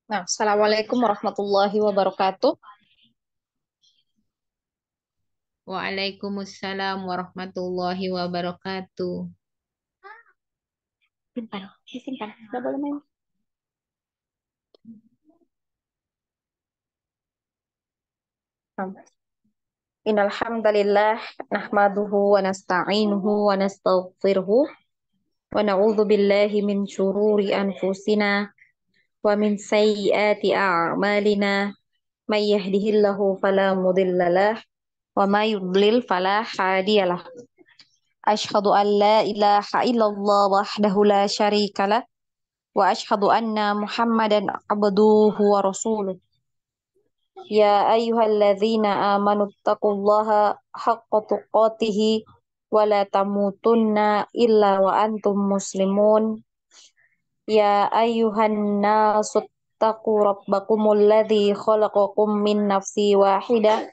Nah, Assalamualaikum warahmatullahi wabarakatuh. Waalaikumsalam warahmatullahi wabarakatuh. Simpan, disimpan. Nggak boleh main. Innal hamdalillah nahmaduhu wa nasta'inuhu wa nastaghfiruhu wa na'udzu billahi min syururi anfusina wa min sayyiati a'malina may yahdihillahu fala mudhillalah wa may yudlil fala hadiyalah. Asyhadu an la ilaha illallah wahdahu la syarikalah wa asyhadu anna Muhammadan abduhu wa rasuluh. Ya ayyuhalladzina amanu taqullaha haqqa tuqatih wa la tamutunna illa wa antum muslimun. Ya ayyuhan nasu taqu rabbakumul ladzi khalaqakum min nafsi wahidah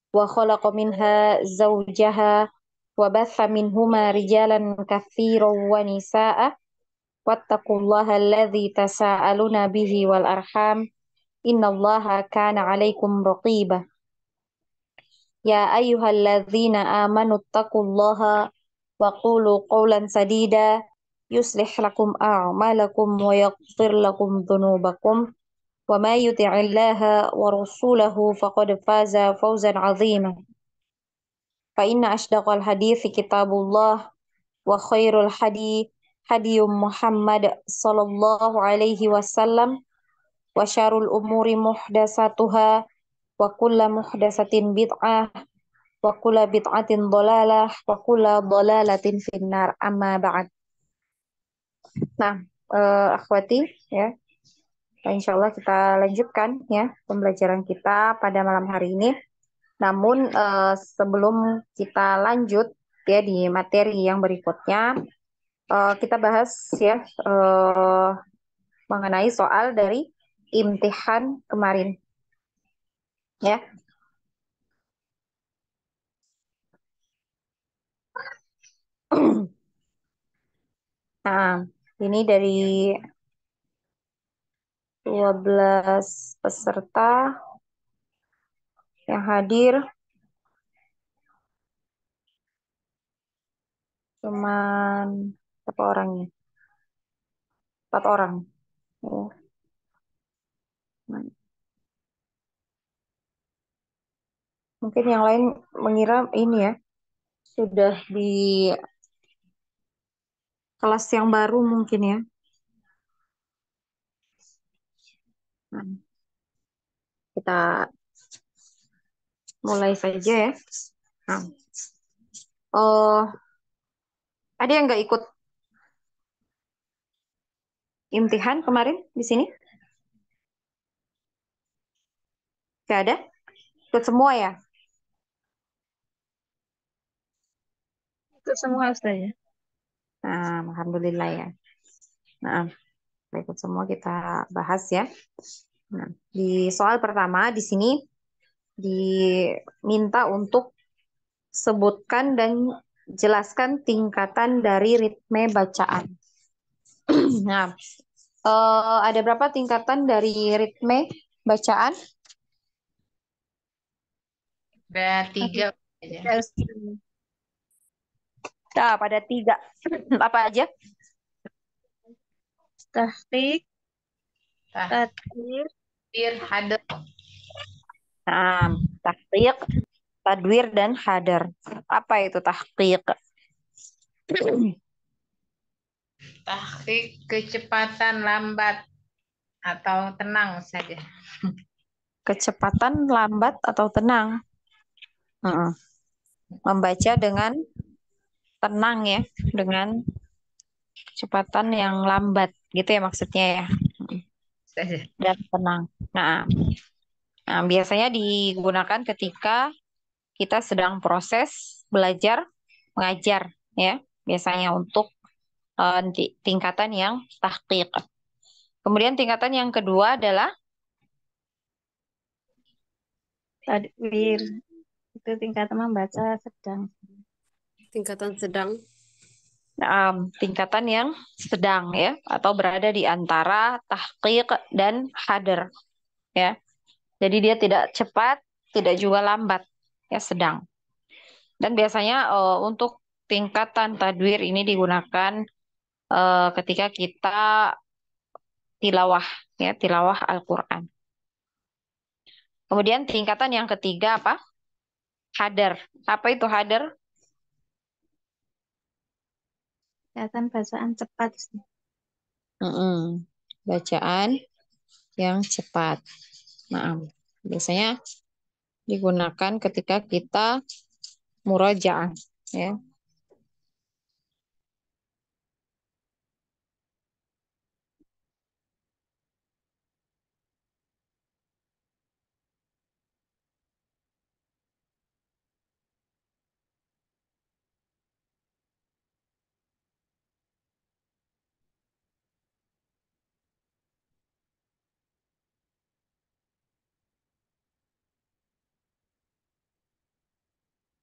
wa khalaqa minha zawjaha wa batha minhuma rijalan katsiran wa nisaa'a wattaqullaha alladzi tasaaluna bihi wal arham innallaha kana 'alaikum raqiba. Ya ayyuhalladzina amanu taqullaha wa qulu qawlan sadida yuslih lakum a'malakum wa yaghfir lakum dhunubakum wa may yuti'illaha wa rasulahu faqad faza fawzan 'azima. Fa inna ashdaqal hadithi kitabullah wa khairul hadiyum Muhammad sallallahu alaihi wasallam wa syarrul umuri muhdasatuha wa kullu muhdasatin bid'ah wa kulla bid'atin dhalalah wa kulla dhalalatin finnar amma ba'd. Nah, akhwati ya, insya Allah kita lanjutkan ya pembelajaran kita pada malam hari ini. Namun sebelum kita lanjut ya di materi yang berikutnya, kita bahas ya mengenai soal dari imtihan kemarin ya. Nah, ini dari 12 peserta yang hadir cuman berapa orangnya? 4 orang. Ya. Mungkin yang lain mengira ini ya sudah di kelas yang baru mungkin ya. Nah, kita mulai saja ya. Nah, oh, ada yang nggak ikut imtihan kemarin di sini? Nggak ada? Ikut semua ya? Itu semua Ustaz ya. Nah, alhamdulillah ya. Nah, kita ikut semua kita bahas ya. Nah, di soal pertama di sini diminta untuk sebutkan dan jelaskan tingkatan dari ritme bacaan. Nah, ada berapa tingkatan dari ritme bacaan? Ada tiga aja. Tiga, Ustaz. Nah, pada 3. Apa aja? Tahqiq, Tahdir, tadbir, hadar. Nah, tahqiq, tadwir, dan hadar. Apa itu tahqiq? Tahqiq kecepatan lambat atau tenang saja. Kecepatan lambat atau tenang? Heeh. Membaca dengan tenang ya, dengan kecepatan yang lambat, gitu ya maksudnya ya, Saja. dan tenang. Nah, biasanya digunakan ketika kita sedang proses belajar mengajar ya, biasanya untuk tingkatan yang tahqiq. Kemudian tingkatan yang kedua adalah tadbir. Itu tingkatan membaca sedang. Tingkatan sedang. tingkatan yang sedang ya, atau berada di antara tahqiq dan hadar ya. Jadi dia tidak cepat, tidak juga lambat, ya sedang. Dan biasanya untuk tingkatan tadwir ini digunakan ketika kita tilawah ya, tilawah Al-Qur'an. Kemudian tingkatan yang ketiga apa? Hadar. Apa itu hadar? Kelihatan bacaan cepat. Mm-mm. Bacaan yang cepat. Nah, biasanya digunakan ketika kita murojaah ya.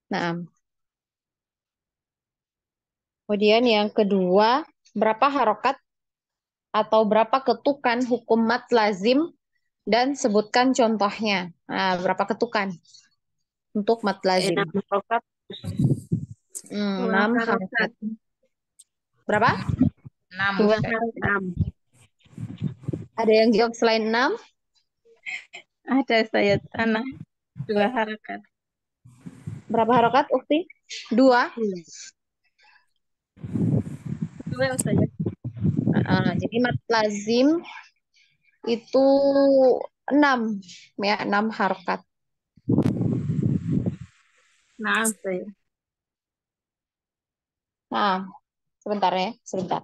Nah, kemudian yang kedua, berapa harokat atau berapa ketukan hukum mat lazim dan sebutkan contohnya. Nah, berapa ketukan untuk mat lazim? 6 harokat. 6 harokat. Berapa? 6 Dua Ustaz. harokat. Ada yang jawab selain 6? Ada saya anak 2 harokat. Berapa harokat, Ukti? 2. 2 saya. Jadi mat lazim itu 6 ya, 6 harokat. Nah, saya. Nah, sebentar ya, sebentar.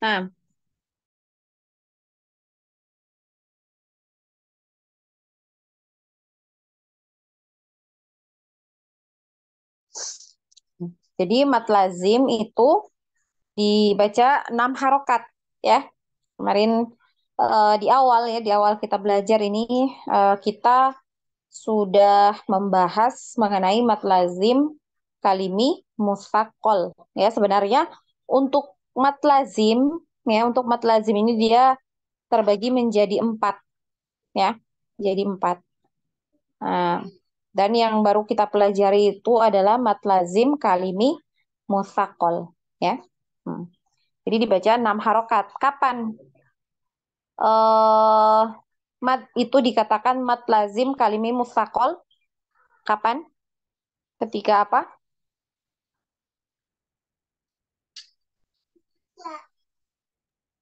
Nah, jadi mat lazim itu dibaca 6 harokat ya. Kemarin di awal ya, di awal kita belajar ini kita sudah membahas mengenai mat lazim kalimi mustaqol ya. Sebenarnya untuk mat lazim ya, untuk mat lazim ini dia terbagi menjadi 4 ya. Jadi 4. Nah, dan yang baru kita pelajari itu adalah mat lazim kalimi mustaqol ya. Hmm. Jadi dibaca 6 harokat. Kapan eh mat itu dikatakan mat lazim kalimi mustaqol? Kapan? Ketika apa?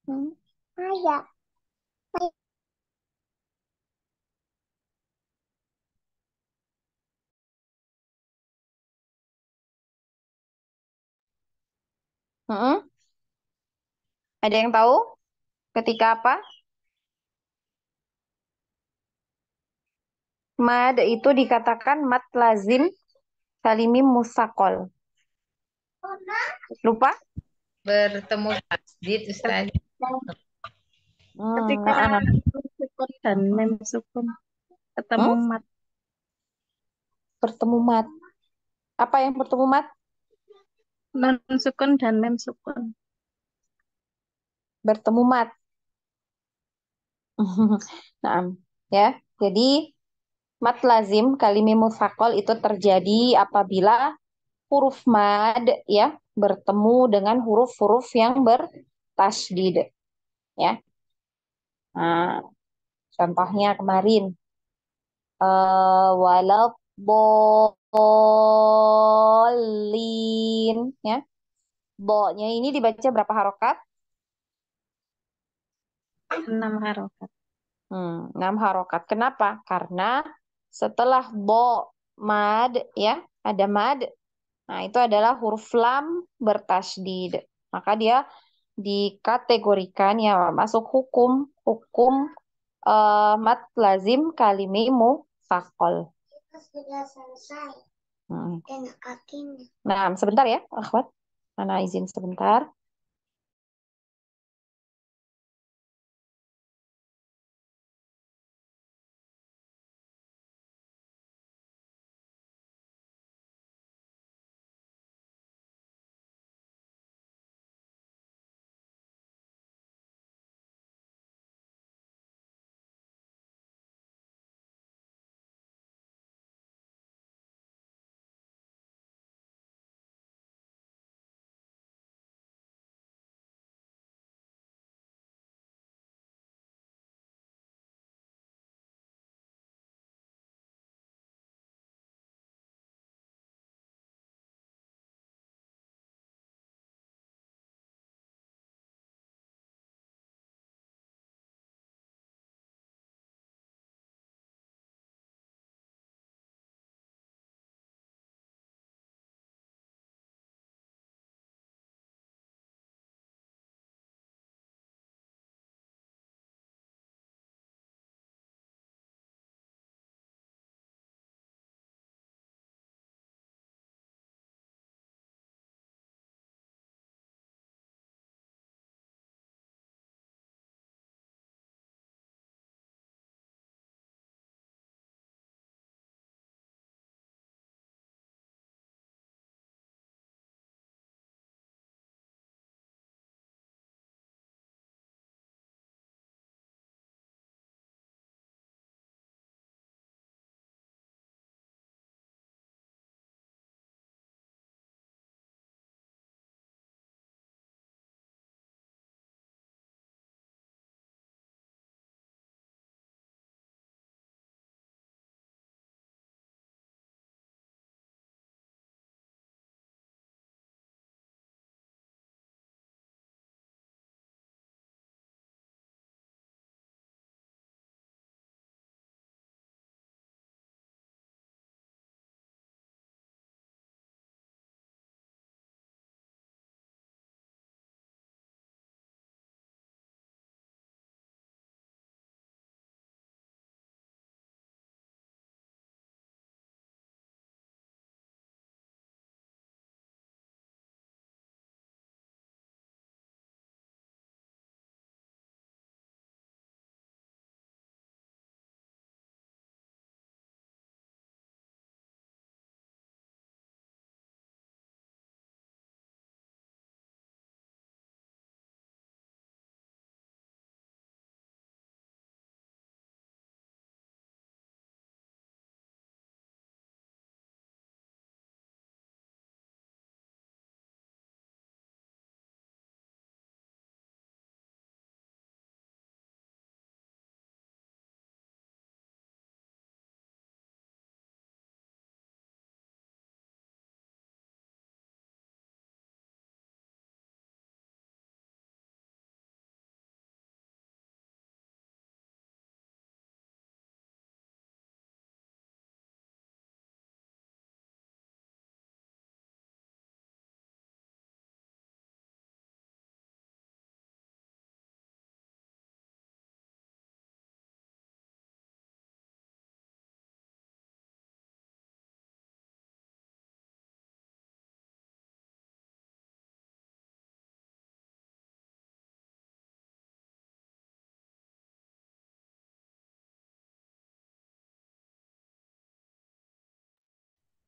Hmm. Mm-mm. Ada yang tahu ketika apa? Mad itu dikatakan mat lazim kalimi mustaqol. Lupa? Bertemu tasdid Ustaz. Ketika Nah, sukun dan mem sukun ketemu hmm? mat. Bertemu mat. Apa yang bertemu mat? Non sukun dan mem sukun. Bertemu mat. Nah, ya. Jadi Mat lazim kalimi mutsaqal itu terjadi apabila huruf mad ya bertemu dengan huruf-huruf yang bertasydid ya. Nah, contohnya kemarin walad bolin ya. Bo-nya ini dibaca berapa harokat? 6 harokat. 6 harokat. Kenapa? Karena setelah bo mad ya, ada mad. Nah, itu adalah huruf lam bertasydid. Maka dia dikategorikan ya masuk hukum hukum mad lazim kalimi mutsaqal. Hmm. Nah, sebentar ya, akhwat. Mana izin sebentar.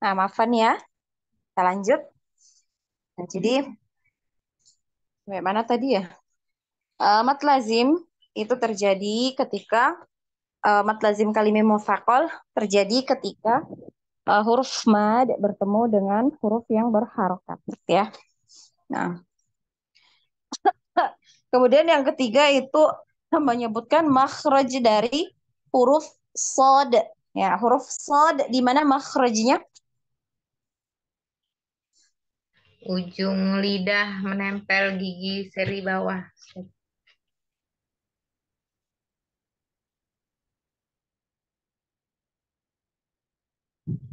Nah, maafkan ya. Kita lanjut. Nah, jadi mana tadi ya? Mat lazim itu terjadi ketika mat lazim kalimah mutsaqal terjadi ketika huruf mad bertemu dengan huruf yang berharokat, ya. Nah, kemudian yang ketiga itu menyebutkan makhraj dari huruf sod. Ya, huruf sod di mana makhrajnya? Ujung lidah menempel gigi seri bawah.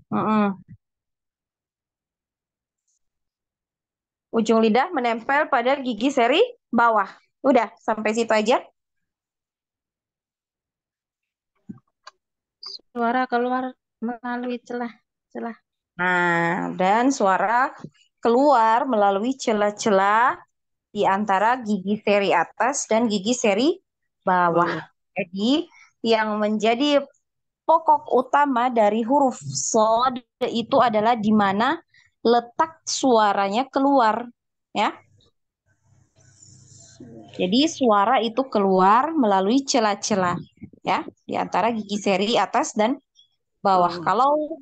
Mm-mm. Ujung lidah menempel pada gigi seri bawah. Udah, sampai situ aja. Suara keluar melalui celah-celah. Nah, dan suara keluar melalui celah-celah di antara gigi seri atas dan gigi seri bawah. Jadi, yang menjadi pokok utama dari huruf sod itu adalah di mana letak suaranya keluar, ya. Jadi suara itu keluar melalui celah-celah, ya, di antara gigi seri atas dan bawah. Kalau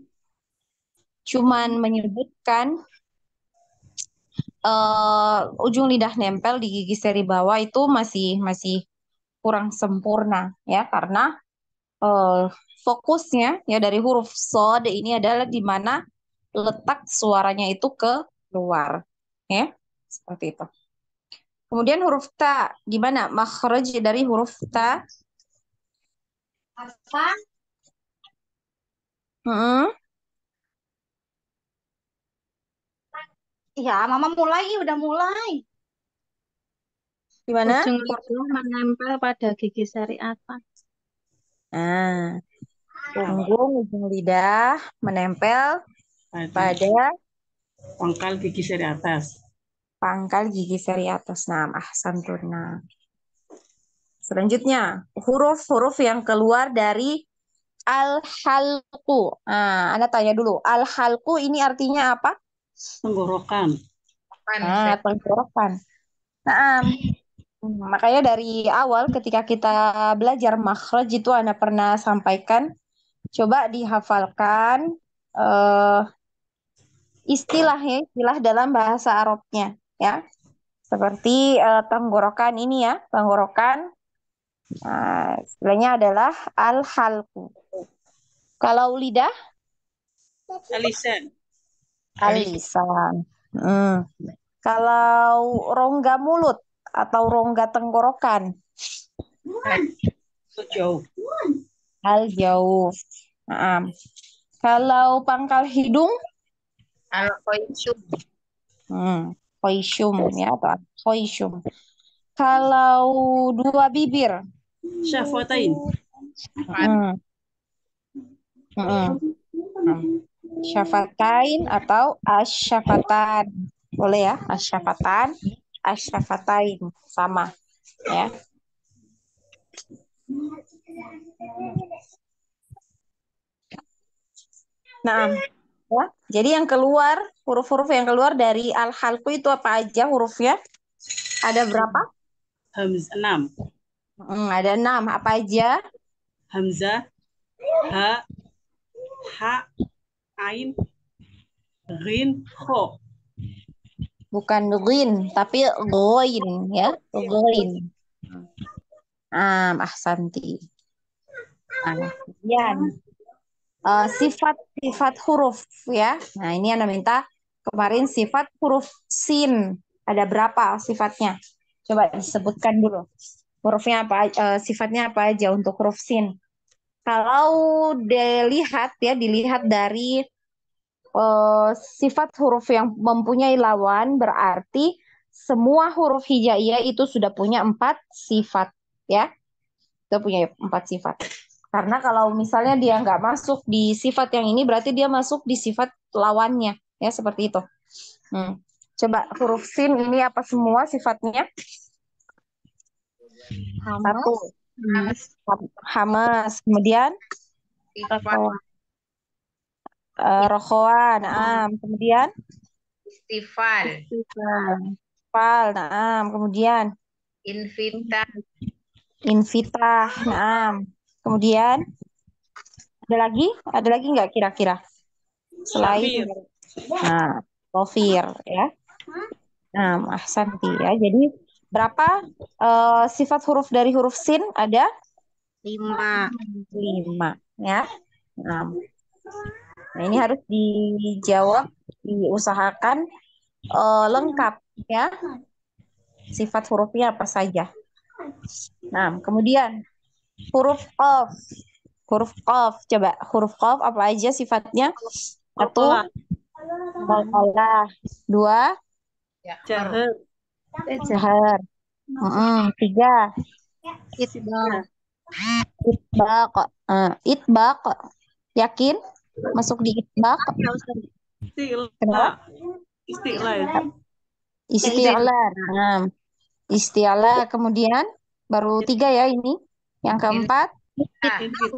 cuman menyebutkan ujung lidah nempel di gigi seri bawah itu masih kurang sempurna, ya, karena fokusnya ya dari huruf sod ini adalah di mana letak suaranya itu keluar, ya, seperti itu. Kemudian huruf ta, gimana makhraj dari huruf ta? Apa? Hmm, Ya, Mama mulai, udah mulai. gimana? Ujung lidah menempel pada gigi seri atas. Nah, punggung ujung lidah menempel pada pangkal gigi seri atas. pangkal gigi seri atas. Nah, santuna. Selanjutnya, huruf-huruf yang keluar dari al-halqu. Nah, Anda tanya dulu, al-halqu ini artinya apa? Tenggorokan. Nah, tenggorokan. Nah, makanya dari awal ketika kita belajar makhraj itu Anda pernah sampaikan, coba dihafalkan istilah dalam bahasa Arabnya, ya. Seperti tenggorokan ini ya, tenggorokan. Nah, istilahnya adalah al-halqu. Kalau lidah, Alisan. al-lisan. Kalau rongga mulut atau rongga tenggorokan, Jauh. al-jawf. Kalau pangkal hidung, Al-Qaisum. khoisyum ya atau khoisyum. Kalau dua bibir, Syafatain. mm, mm, syafatain atau asyafatan. Boleh ya, asyafatan, asyafatain sama ya. Nah, ya. Jadi yang keluar, huruf-huruf yang keluar dari al-halqu itu apa aja hurufnya? Ada berapa? Hamzah 6. Ada 6. Apa aja? Hamzah, ha, ha, ain, ghin, kho. Bukan ghin, tapi ghoin ya, ghoin. Ahsanti. Nah, kemudian sifat-sifat huruf ya. Nah, ini Anda minta kemarin sifat huruf sin. Ada berapa sifatnya? Coba disebutkan dulu. Hurufnya apa, sifatnya apa aja untuk huruf sin? Kalau dilihat dari sifat huruf yang mempunyai lawan berarti semua huruf hijaiyah itu sudah punya 4 sifat ya. Sudah punya 4 sifat. Karena kalau misalnya dia nggak masuk di sifat yang ini berarti dia masuk di sifat lawannya ya seperti itu. Coba huruf sin ini apa semua sifatnya? Satu, hamas. Kemudian rokoan. Kemudian Istifal. fal. Kemudian Invita. invitah. Kemudian ada lagi nggak kira-kira selain Syafir. nah Dhofir ya. Nah, ahsanti ya. Jadi berapa sifat huruf dari huruf sin? Ada 5. 5 ya. Nah, ini harus dijawab, diusahakan lengkap ya. Sifat hurufnya apa saja. Nah, kemudian huruf qaf. Huruf qaf, coba huruf qaf apa aja sifatnya? Satu, Qalqalah. qalqalah. Dua, Jahar. jahar. Tiga, Sidah. itbaq. Itbaq. Yakin? Masuk di itbaq. Isti'la. Kenapa? Isti'la ya. Isti'la. Nah, isti'la. Kemudian baru 3 ya ini. Yang keempat, Infit.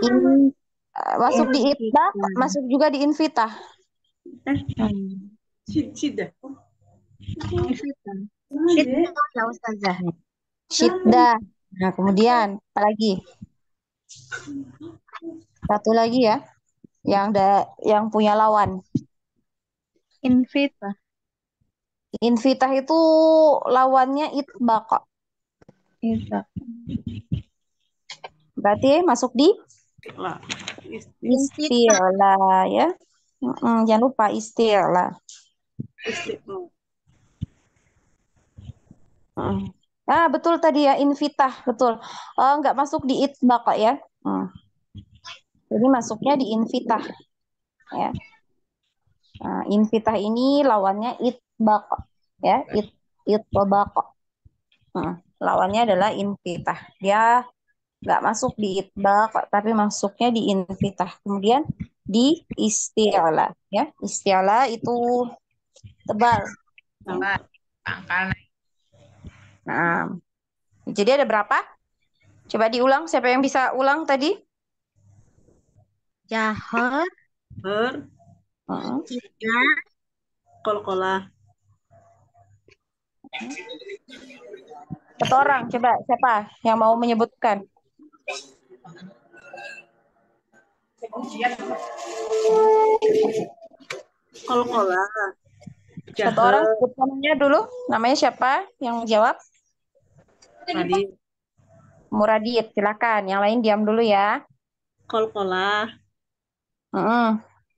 in, masuk di itbaq, masuk juga di infitah. Sidah. Ya Ustazah. Syiddah. Nah, kemudian apa lagi? Satu lagi ya, yang punya lawan. Invita. Infitah itu lawannya itbaq. Invita. Berarti masuk di Isti'la. isti'la ya. Jangan lupa isti'la. Isti'la. Ah, betul tadi ya, infitah, betul. Nggak masuk di itbaq ya. Jadi masuknya di infitah. Ya. Nah, infitah ini lawannya itbaq ya, itbaq. Lawannya adalah infitah. Dia nggak masuk di itbaq, tapi masuknya di infitah. Kemudian di isti'la ya. Isti'la itu tebal. Pangkal Nah, jadi ada berapa? Coba diulang. Siapa yang bisa ulang tadi? Jahar. Her. Sidah. Qalqalah. Satu orang, coba siapa yang mau menyebutkan? Qalqalah. Satu orang Jahar. sebut namanya dulu. Namanya siapa yang jawab? Tadi. Muradit, silakan. Yang lain diam dulu ya. Qalqalah.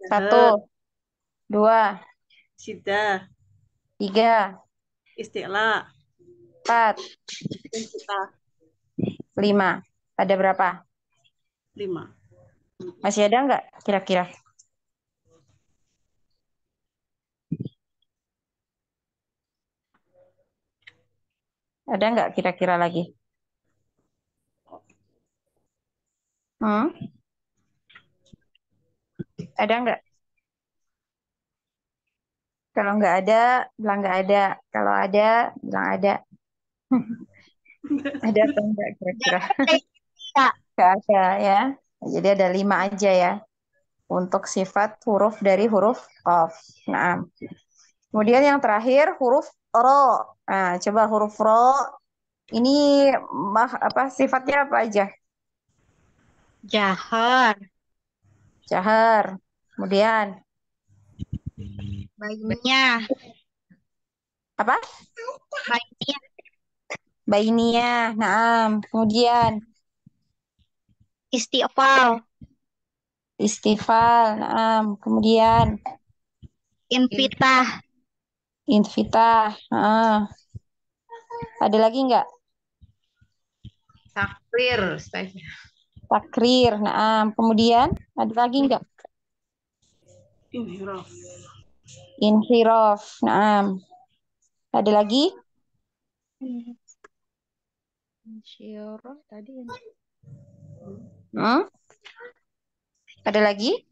Satu, Jahar. dua, Sidah. tiga, Isti'la. 4, Infitah. 5. Ada berapa? 5. Masih ada nggak kira-kira? Ada nggak kira-kira lagi? Ada nggak? Kalau nggak ada, bilang nggak ada. Kalau ada, bilang ada. Ada atau enggak kira-kira? Nggak ada ya. Jadi ada 5 aja ya. Untuk sifat huruf dari huruf qaf. Nah, kemudian yang terakhir huruf ro. Nah, coba huruf ro ini sifatnya apa aja? Jahar. Jahar. Kemudian Bayinya. apa? Bayinya. Bainiyah. Nah, kemudian Istiqfal. istifal. Nah, kemudian Invitah. infitah. Nah, ada lagi nggak? takbir, Ustazah. Takrir. Nah, kemudian ada lagi nggak? Inhiraf. Inhiraf. Nah, ada lagi? Insyirah tadi. Ada lagi?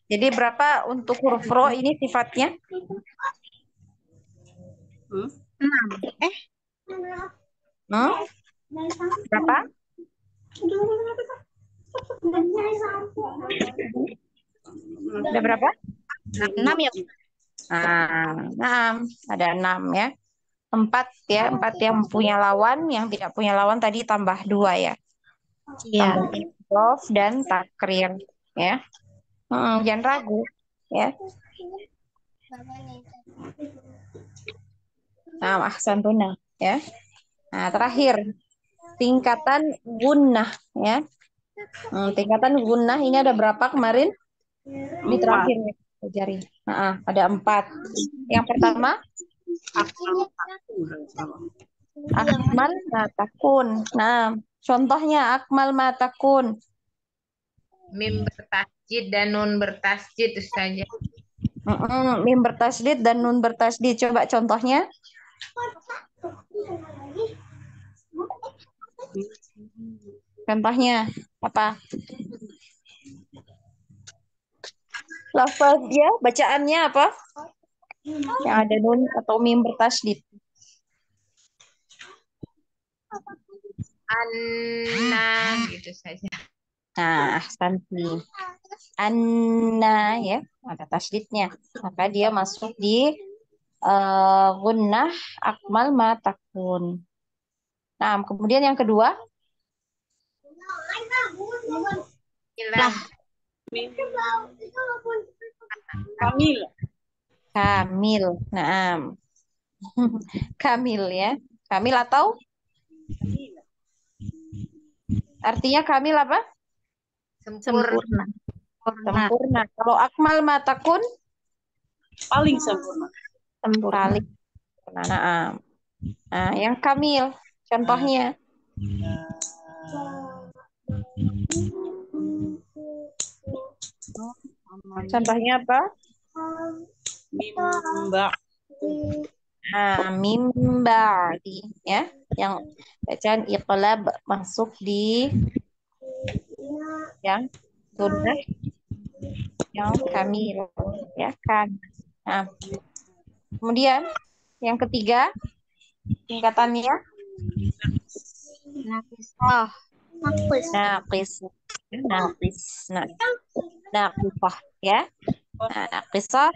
Jadi berapa untuk huruf ro ini sifatnya? 6. Berapa? Ada berapa? 6 ya. Nah, 6. Ada 6 ya. Empat ya, empat yang punya lawan, yang tidak punya lawan tadi tambah dua ya. Iya. Tambah idhof dan takrir ya. Jangan ragu ya. Nah, ahsantuna ya. Nah, terakhir tingkatan gunnah ya. Tingkatan gunnah ini ada berapa kemarin? Ini Empat. terakhir nih, pelajari. Ada 4. Yang pertama Akmal takun. Salah. akmal matakun. Nah, contohnya akmal matakun. Mim bertasjid dan nun bertasjid saja. Mim bertasydid dan nun bertasydid. Coba contohnya. Contohnya apa? Lafaznya, bacaannya apa? Yang ada nun atau mim bertasydid. Anna gitu saja. Nah, ahsanti. Anna ya, ada tasydidnya. Maka dia masuk di gunnah akmal matakun. Nah, kemudian yang kedua, Hilang. Mim. Kamil. kamil. Nah, kamil ya. Kamil atau artinya kamil apa? Sempurna. Sempurna. Kalau akmal matakun Paling sempurna. paling sempurna. Nah, yang kamil contohnya. Contohnya apa? Mimba. Mim ba'di ya. Yang bacaan iqlab masuk di yang gunnah yang kamil ya kan. Nah, kemudian yang ketiga tingkatannya Nafisah. naqis. Naqisah ya. Nah, naqisah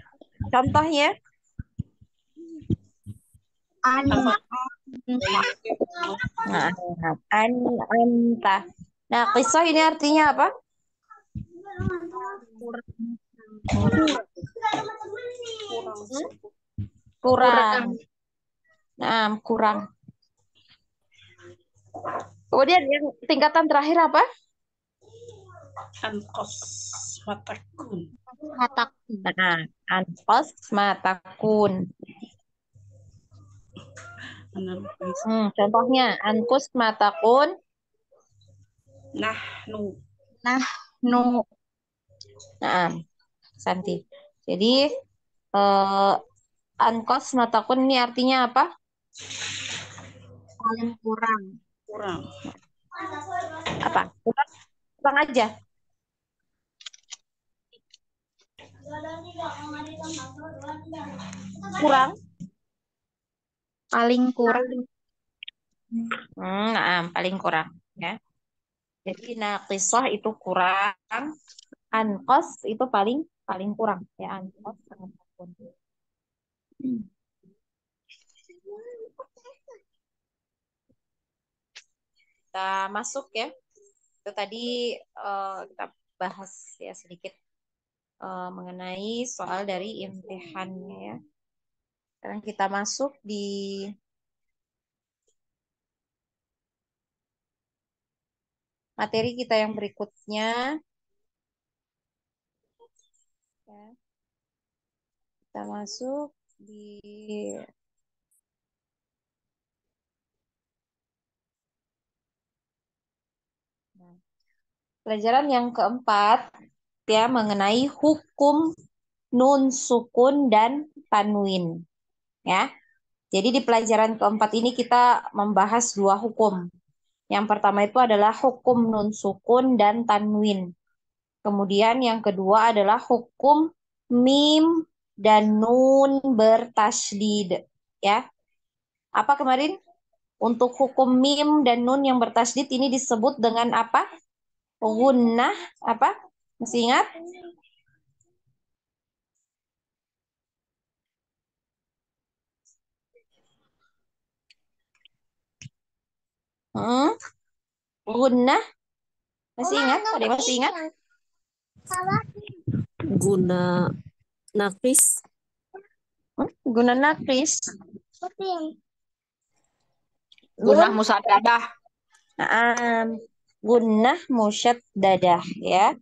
contohnya Anta. nah, anta. Naqisah ini artinya apa? Kurang. Nah, kurang. Kemudian yang tingkatan terakhir apa? Ankos matakun. Matakun. Nah, anqas matakun. Contohnya ankus matakun. Nahnu. Nu. Nah, Santi. Jadi ankos matakun ini artinya apa? Paling kurang. Kurang. Apa? Kurang aja. Kurang. Paling kurang. Paling kurang ya. Jadi naqisah itu kurang, anqas itu paling kurang ya, anqas matakun. Kita masuk ya. Itu tadi kita bahas ya sedikit mengenai soal dari imtihannya ya. Sekarang kita masuk di materi kita yang berikutnya. Ya. Kita masuk di pelajaran yang keempat ya mengenai hukum nun sukun dan tanwin ya. Jadi di pelajaran keempat ini kita membahas 2 hukum. Yang pertama itu adalah hukum nun sukun dan tanwin. Kemudian yang kedua adalah hukum mim dan nun bertasydid ya. Apa kemarin? Untuk hukum mim dan nun yang bertasydid ini disebut dengan apa? Gunnah apa? Masih ingat? Hmm? Gunnah, masih ingat? Ada yang masih ingat? Guna nafis. Guna nakris. Gunah Nun, musaddadah. gunnah dadah ya.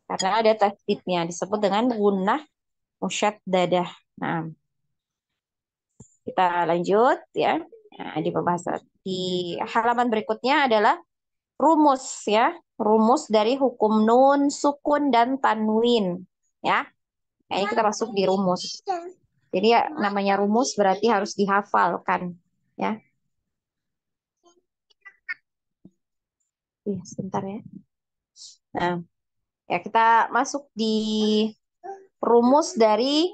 Karena ada tasdidnya disebut dengan gunnah dadah. Nah, kita lanjut ya. Nah, di pembahasan di halaman berikutnya adalah rumus ya. Rumus dari hukum nun, sukun dan tanwin ya. Nah, ini kita masuk di rumus. Jadi ya, namanya rumus berarti harus dihafalkan ya. Sebentar ya. Nah, ya kita masuk di rumus dari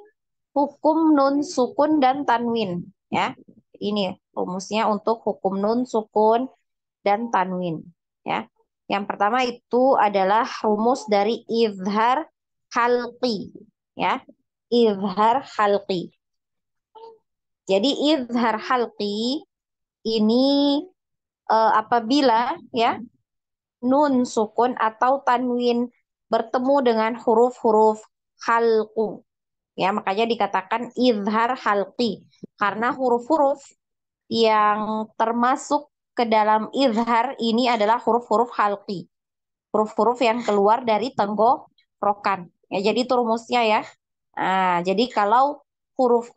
hukum nun, sukun dan tanwin ya. Ini rumusnya untuk hukum nun, sukun dan tanwin ya. Yang pertama itu adalah rumus dari izhar halqi ya. Izhar halqi. Jadi izhar halqi ini apabila ya nun sukun atau tanwin bertemu dengan huruf-huruf halqu. Ya, makanya dikatakan izhar halqi karena huruf-huruf yang termasuk ke dalam izhar ini adalah huruf-huruf halqi. Huruf-huruf yang keluar dari tenggorokan. Ya, jadi itu rumusnya ya. Nah, jadi kalau huruf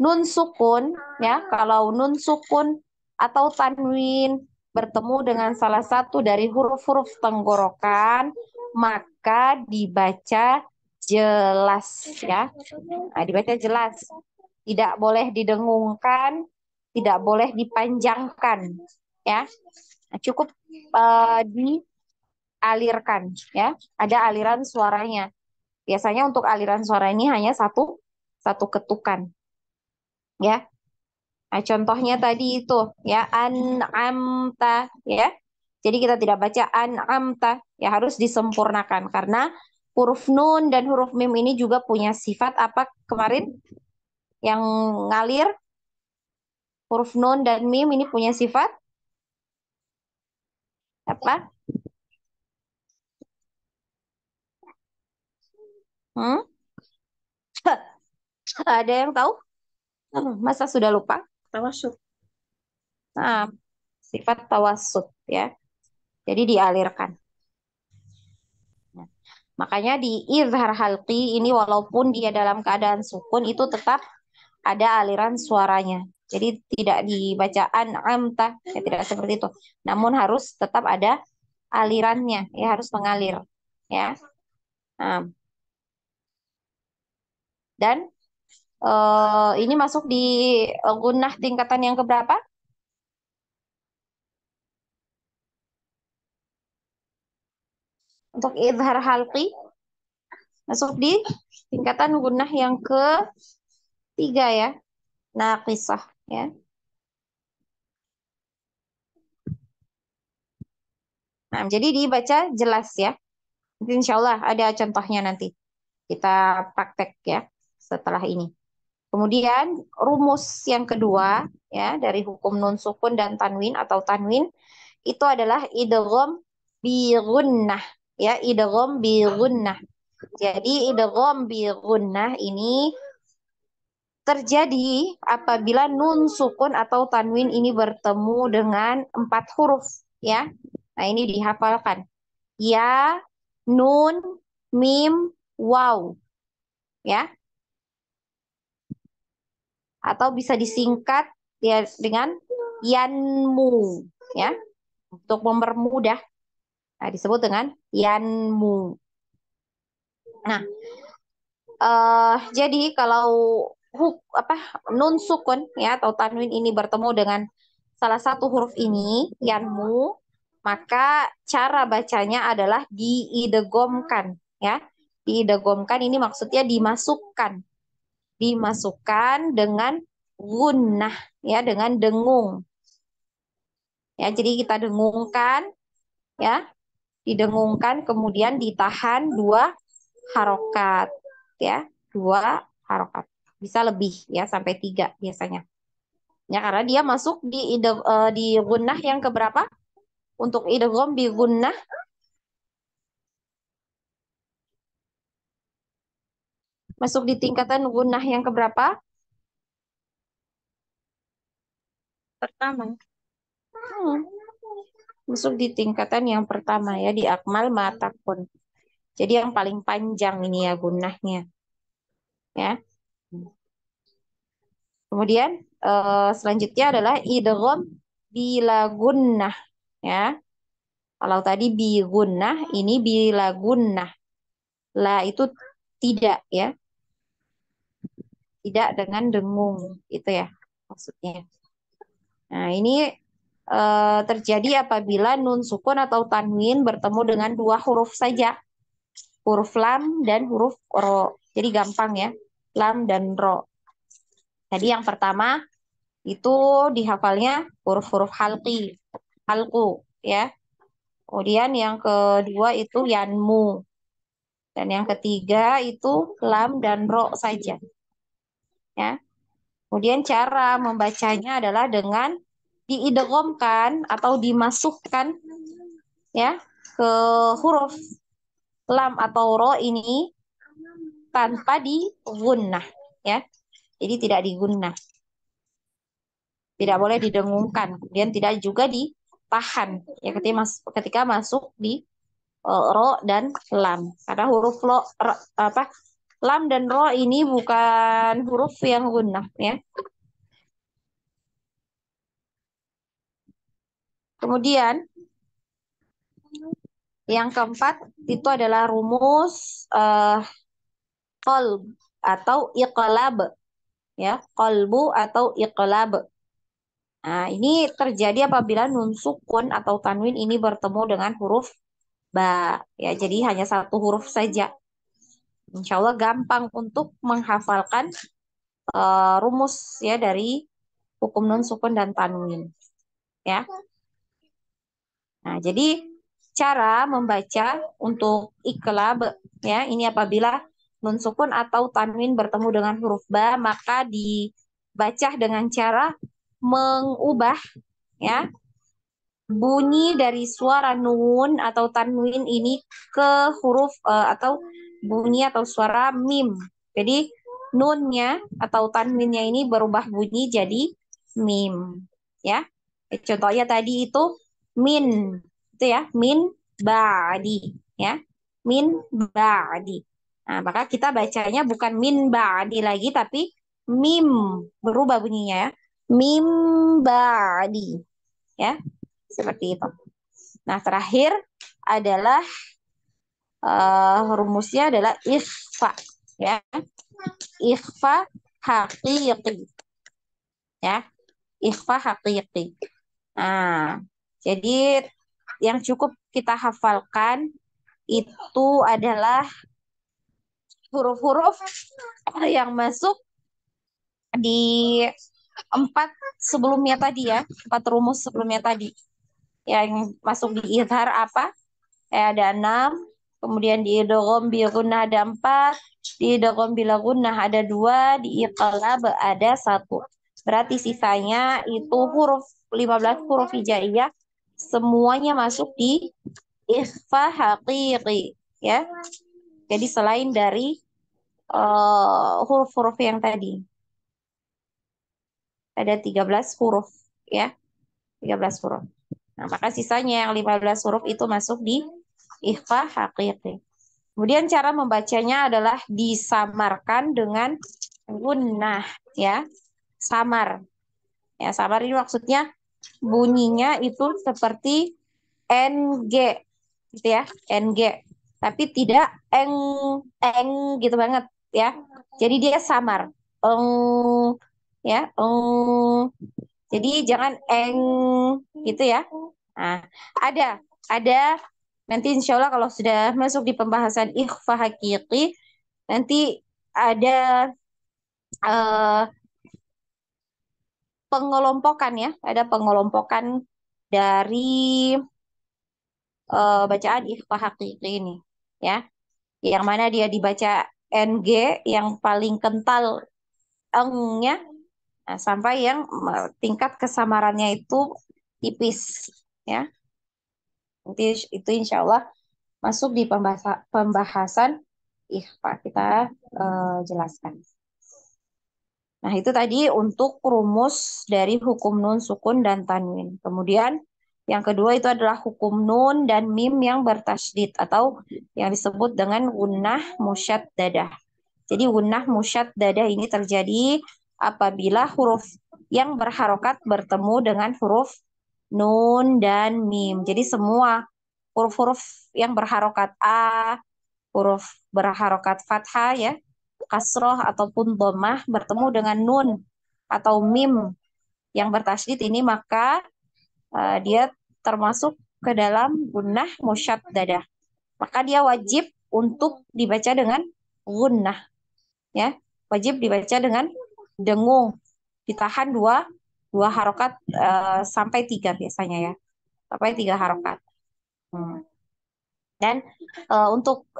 nun sukun ya, kalau nun sukun atau tanwin bertemu dengan salah satu dari huruf-huruf tenggorokan, maka dibaca jelas ya. Nah, dibaca jelas. Tidak boleh didengungkan, tidak boleh dipanjangkan ya. Nah, cukup dialirkan ya. Ada aliran suaranya. Biasanya untuk aliran suara ini hanya satu ketukan ya. Nah, contohnya tadi itu ya an'amta ya. Jadi kita tidak baca an'amta ya, harus disempurnakan karena huruf nun dan huruf mim ini juga punya sifat apa kemarin yang ngalir. Huruf nun dan mim ini punya sifat apa? Hmm? Ada yang tahu? Masa sudah lupa? Tawasud. Nah, sifat tawassut ya. Jadi dialirkan. Nah, makanya di izhar halqi ini walaupun dia dalam keadaan sukun itu tetap ada aliran suaranya. Jadi tidak dibaca an'amta, ya tidak seperti itu. Namun harus tetap ada alirannya, ya harus mengalir, ya. Nah, dan ini masuk di gunnah tingkatan yang keberapa? Untuk izhar halqi masuk di tingkatan gunnah yang ketiga ya, naqisah ya. Nah, jadi dibaca jelas ya. Nanti insya Allah ada contohnya nanti. Kita praktek ya setelah ini. Kemudian rumus yang kedua ya dari hukum nun sukun dan tanwin atau tanwin itu adalah idgham bi gunnah ya, idgham bi gunnah. Jadi idgham bi gunnah ini terjadi apabila nun sukun atau tanwin ini bertemu dengan 4 huruf ya. Nah, ini dihafalkan. Ya, nun, mim, waw. Ya. Atau bisa disingkat ya dengan yanmu ya. Untuk mempermudah. Nah, disebut dengan yanmu. Nah, jadi kalau nun sukun ya atau tanwin ini bertemu dengan salah satu huruf ini yanmu, maka cara bacanya adalah diidghamkan ya. Diidghamkan ini maksudnya dimasukkan dengan gunnah ya, dengan dengung. Ya, jadi kita dengungkan ya, didengungkan kemudian ditahan 2 harokat ya, 2 harokat. Bisa lebih ya sampai 3 biasanya. Ya, karena dia masuk di gunnah yang keberapa? Untuk idgham bi gunnah masuk di tingkatan gunnah yang keberapa? Pertama. Hmm, Masuk di tingkatan yang pertama ya, di akmal matakun. Jadi yang paling panjang ini ya gunnahnya. Ya. Kemudian selanjutnya adalah idgham bila gunnah ya. Kalau tadi bi gunnah, ini bila gunnah. La itu tidak ya, tidak dengan dengung itu ya maksudnya. Nah, ini terjadi apabila nun sukun atau tanwin bertemu dengan dua huruf saja. Huruf lam dan huruf ro. Jadi gampang ya, lam dan ro. Jadi yang pertama itu dihafalnya huruf-huruf halku ya. Kemudian yang kedua itu yanmu. Dan yang ketiga itu lam dan ro saja. Ya. Kemudian cara membacanya adalah dengan diidghamkan atau dimasukkan ya ke huruf lam atau ro ini tanpa digunnah ya. Jadi tidak digunnah. Tidak boleh didengungkan. Kemudian tidak juga ditahan ya ketika masuk di ro dan lam. Karena huruf lam dan ro ini bukan huruf yang gunnah ya. Kemudian yang keempat itu adalah rumus qalb atau iqlab ya, qalbu atau iqlab. Nah, ini terjadi apabila nun sukun atau tanwin ini bertemu dengan huruf ba ya. Jadi hanya satu huruf saja. Insya Allah gampang untuk menghafalkan rumus ya dari hukum nun sukun dan tanwin ya. Nah, jadi cara membaca untuk iqlab ya, ini apabila nun sukun atau tanwin bertemu dengan huruf ba, maka dibaca dengan cara mengubah ya bunyi dari suara nun atau tanwin ini ke huruf atau bunyi atau suara mim. Jadi nunnya atau tanwinnya ini berubah bunyi jadi mim ya. Contohnya tadi itu min itu ya, min ba'di ya. Min ba'di. Nah, maka kita bacanya bukan min ba'di lagi tapi mim, berubah bunyinya ya. Mim ba'di ya. Seperti itu. Nah, terakhir adalah rumusnya adalah ikhfa ya. Ikhfa haqiqi ya. Ikhfa haqiqi. Nah, jadi yang cukup kita hafalkan itu adalah huruf-huruf yang masuk di empat sebelumnya tadi ya, empat rumus sebelumnya tadi. Yang masuk di izhar apa? Ada 6, kemudian di idgham bi gunnah ada 4, di idgham bila gunnah ada 2, di iqlab ada 1. Berarti sisanya itu 15 huruf hijaiyah semuanya masuk di ikhfa haqiqi ya. Jadi selain dari huruf-huruf yang tadi. Ada 13 huruf ya. 13 huruf. Nah, maka sisanya yang 15 huruf itu masuk di ikhfa haqiqi. Kemudian cara membacanya adalah disamarkan dengan gunnah ya. Samar. Ya, samar ini maksudnya bunyinya itu seperti NG gitu ya, NG. Tapi tidak eng gitu banget ya. Jadi dia samar. Ya, jadi jangan gitu ya. Nah, ada nanti insya Allah kalau sudah masuk di pembahasan ikhfa hakiki, nanti ada eh, pengelompokan ya, ada pengelompokan dari bacaan ikhfa hakiki ini ya. Yang mana dia dibaca NG yang paling kental engnya Nah, sampai yang tingkat kesamarannya itu tipis, ya. Nanti itu insya Allah masuk di pembahasan ikhfa kita jelaskan. Nah, itu tadi untuk rumus dari hukum nun, sukun, dan tanwin. Kemudian yang kedua itu adalah hukum nun dan mim yang bertasydid atau yang disebut dengan gunnah musyaddadah. Jadi gunnah musyaddadah ini terjadi apabila huruf yang berharokat bertemu dengan huruf nun dan mim. Jadi semua huruf-huruf yang berharokat A, huruf berharokat fathah ya, kasroh ataupun dhammah bertemu dengan nun atau mim yang bertasydid ini, maka dia termasuk ke dalam gunnah musyaddadah. Maka dia wajib untuk dibaca dengan gunnah, ya, wajib dibaca dengan dengung, ditahan dua harokat sampai tiga biasanya ya, sampai tiga harokat. Dan untuk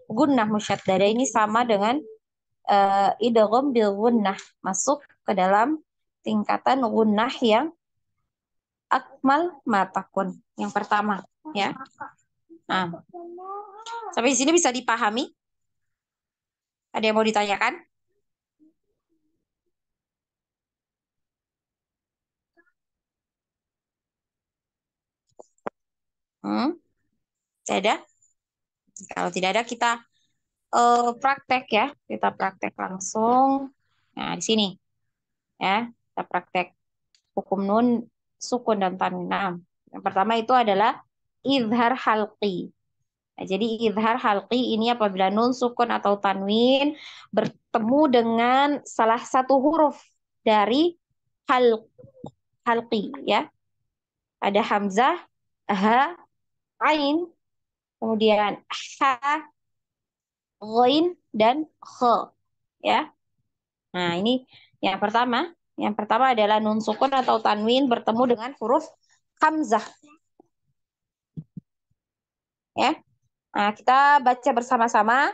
gunnah musyaddadah ini sama dengan idgham bil gunnah, masuk ke dalam tingkatan gunnah yang akmal matakun, yang pertama ya. Nah, sampai di sini bisa dipahami? Ada yang mau ditanyakan? Tidak ada? Kalau tidak ada kita praktek ya. Kita praktek langsung. Nah, di sini ya, kita praktek hukum nun, sukun, dan tanwin. Nah, yang pertama itu adalah izhar halqi. Nah, jadi izhar halqi ini apabila nun, sukun, atau tanwin bertemu dengan salah satu huruf dari halqi ya. Ada hamzah, ha, ain, kemudian ha, ghain, dan kha ya. Nah, ini yang pertama. Yang pertama adalah nun sukun atau tanwin bertemu dengan huruf hamzah. Ya. Nah, kita baca bersama-sama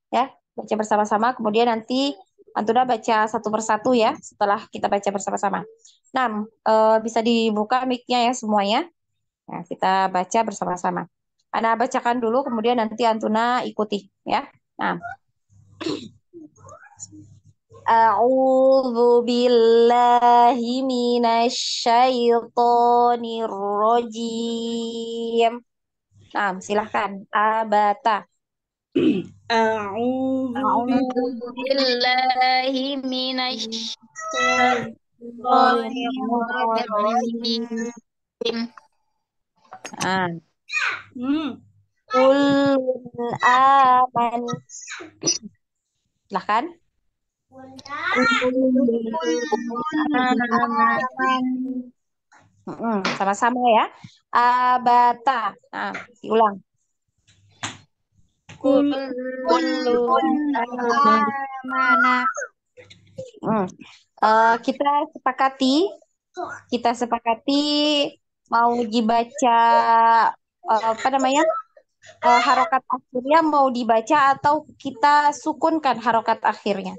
ya, baca bersama-sama, kemudian nanti Antuna baca satu persatu ya setelah kita baca bersama-sama. Nah, bisa dibuka mic-nya ya semuanya. Nah, kita baca bersama-sama. Ana bacakan dulu, kemudian nanti Antuna ikuti ya. Nah, A'udzu billahi minasyaitonir rajim. Nah, silahkan. Abata. A'udzu billahi minasyaitonirrajim. Ah. Hmm. Kullun aman. Silahkan. Sama-sama ya. Abata. Nah, diulang. Kullun amana. Kita sepakati mau dibaca apa namanya, harokat akhirnya mau dibaca atau kita sukunkan harokat akhirnya.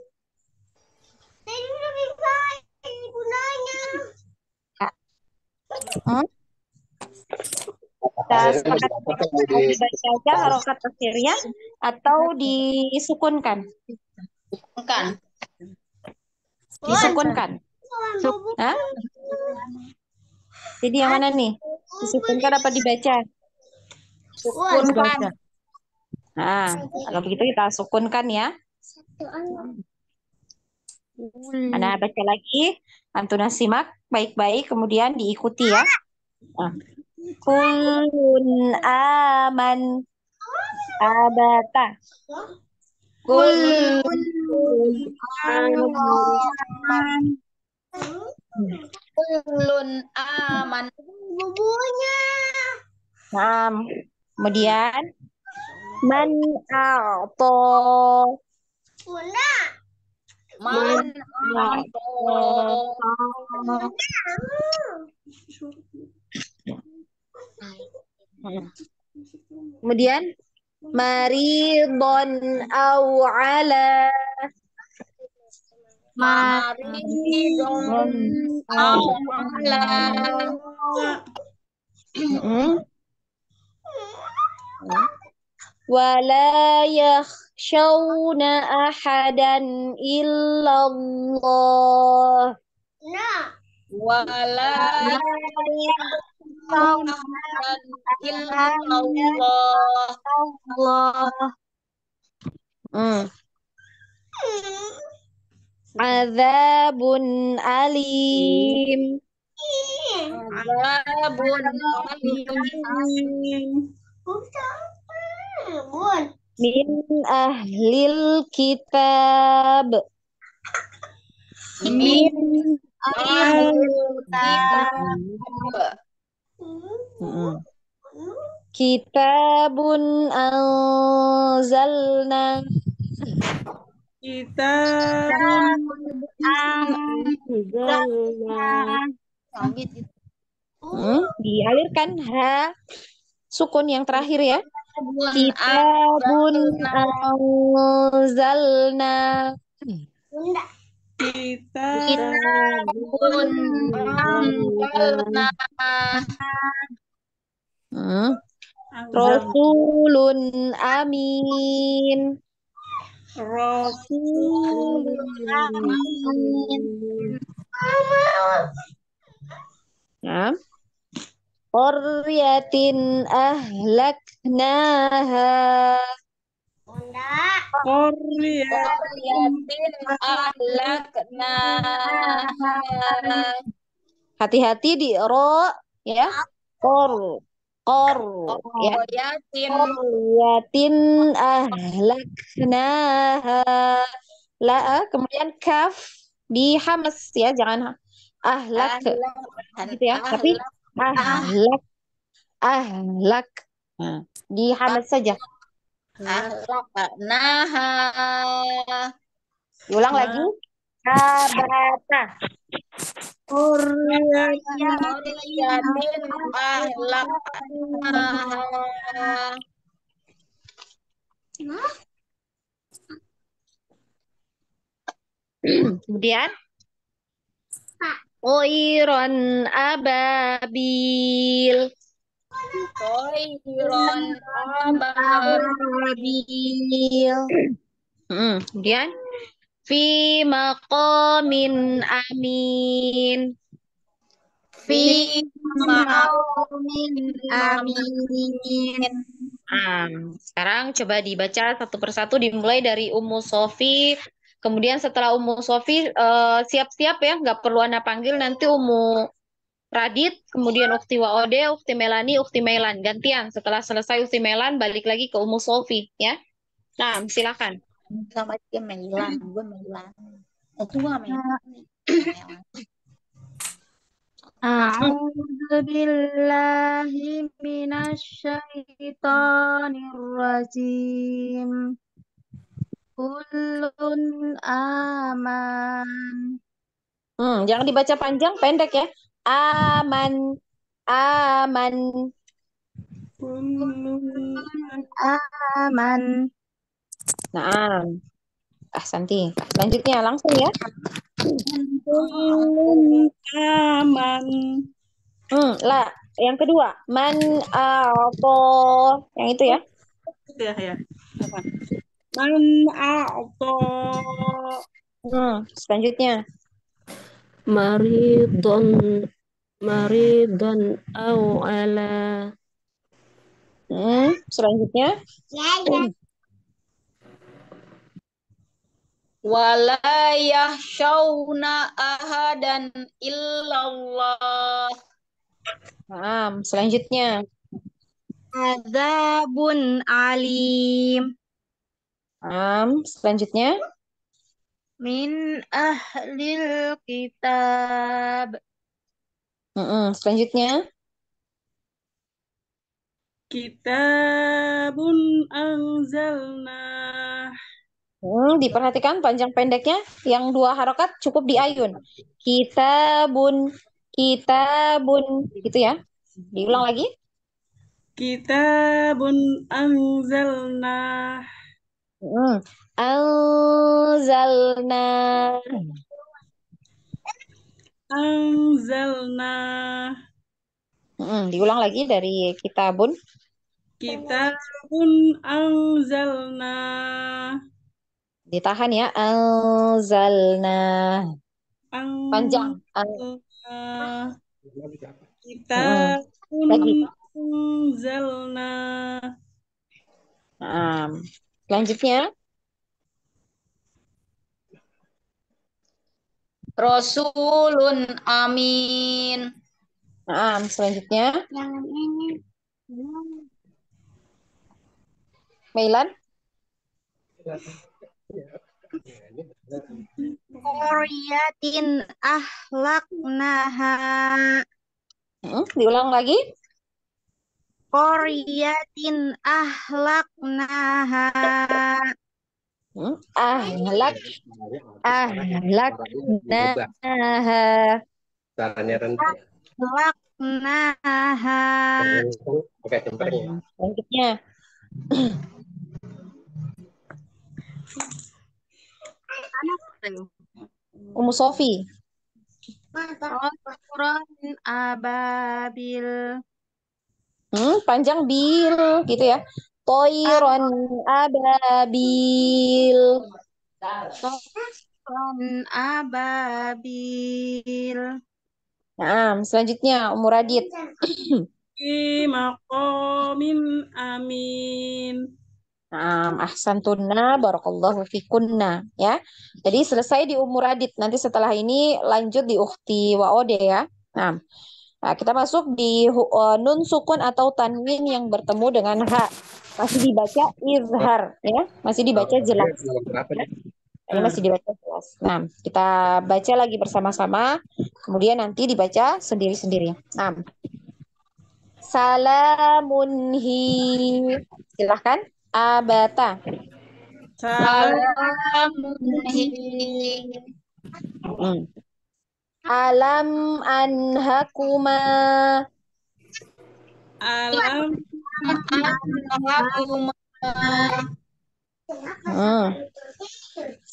Kita sepakati mau dibaca aja harokat akhirnya atau disukunkan. Disukunkan. Hah? Jadi yang mana nih? Disukunkan apa dibaca? Sukunkan. Nah, kalau begitu kita sukunkan ya. Ana baca lagi, Antuna simak baik-baik, kemudian diikuti ya. Nah. Kullun aman abata. Kullun aman. Kullun aman. Nah, kemudian man a'to. Man a'to. Kemudian maridon au ala. Maridun awala. Mm-mm. ولا يخشون أحدا إلا الله. Wala yakhshan illallah. Hmm. Azabun alim Azabun alim. min ahlil kitab. Min ahlil kitab. Mm-mm. Kitabun anzalna dialirkan ha sukun yang terakhir ya. Kitabun anzalna. Kitabun anzalna. Hmm. Rasulun amin. Ya. Qaryatin ahlaknaha. Qaryatin ahlaknaha. Hati-hati di ro ya. Qor ya. Qaryatin ahlaknaha. La kemudian kaf di hamas ya, jangan ahlak gitu ya, tapi ahlak ahlak. Nah, di hamas saja. Ahlaknaha. Diulang lagi. Abata. Qaryatin ahlaknaha. Kemudian Oiron ababil. Khairan ababil. Kemudian fi maqamin amin. Fi maqamin amin. Sekarang coba dibaca satu persatu dimulai dari Ummu Sofi. Kemudian setelah Ummu Sofi siap-siap ya, nggak perlu Ana panggil, nanti Ummu Radit, kemudian Ukti Waode, Ukti Melani, Ukti Mailan. Gantian, setelah selesai Ukti Mailan, balik lagi ke Ummu Sofi ya. Nah, silakan. Sama dia Mailan, gue Mailan. Itu gue Mailan. A'udzu billahi minasyaitonir rajim. Kullun aman. Jangan dibaca panjang, pendek ya. Aman, aman. Aman. Nah, Santi. Selanjutnya langsung ya. Aman. Lah, yang kedua, man apa? Yang itu ya. Ya. Man a'ta. Selanjutnya. Maridon au ala. Selanjutnya. Wala yakhshawna ahadan illallah. Selanjutnya. Azabun alim. Selanjutnya. Min ahlil kitab. Selanjutnya. Kitabun anzalna. Diperhatikan panjang pendeknya, yang 2 harokat cukup di ayun. Kitabun, kitabun, gitu ya. Diulang lagi. Kitabun anzalna. Anzalna. anzalna. Diulang lagi dari kitabun. Kitabun anzalna. Ditahan ya. Anzalna. Panjang. Anzalna. Mm-mm. Kitabun Lagi. anzalna. Selanjutnya. Rasulun amin. Selanjutnya. Yang ini. Mailan. Qoriyatin ahlaknaha. Diulang lagi. Qoriyatin ahlaknaha. Ahlak. Ahlaknaha. Ahlaknaha. Selanjutnya. Ummu Sofi. Qur'an ababil. Panjang bil gitu ya. Toiron ababil. Qur'an ababil. Selanjutnya Ummu Radit. Fi maqamin amin. Ahsantunna barakallahu fikunna ya. Jadi selesai di Ummu Radit. Nanti setelah ini lanjut di Ukhti wa Ode ya. Nah, kita masuk di nun sukun atau tanwin yang bertemu dengan ha. Masih dibaca izhar ya. Masih dibaca jelas. Ya. Ini masih dibaca jelas. Nah, kita baca lagi bersama-sama. Kemudian nanti dibaca sendiri-sendiri. Salamun hi. Silahkan. Abata. Alam anhakuma. Alam anhakuma.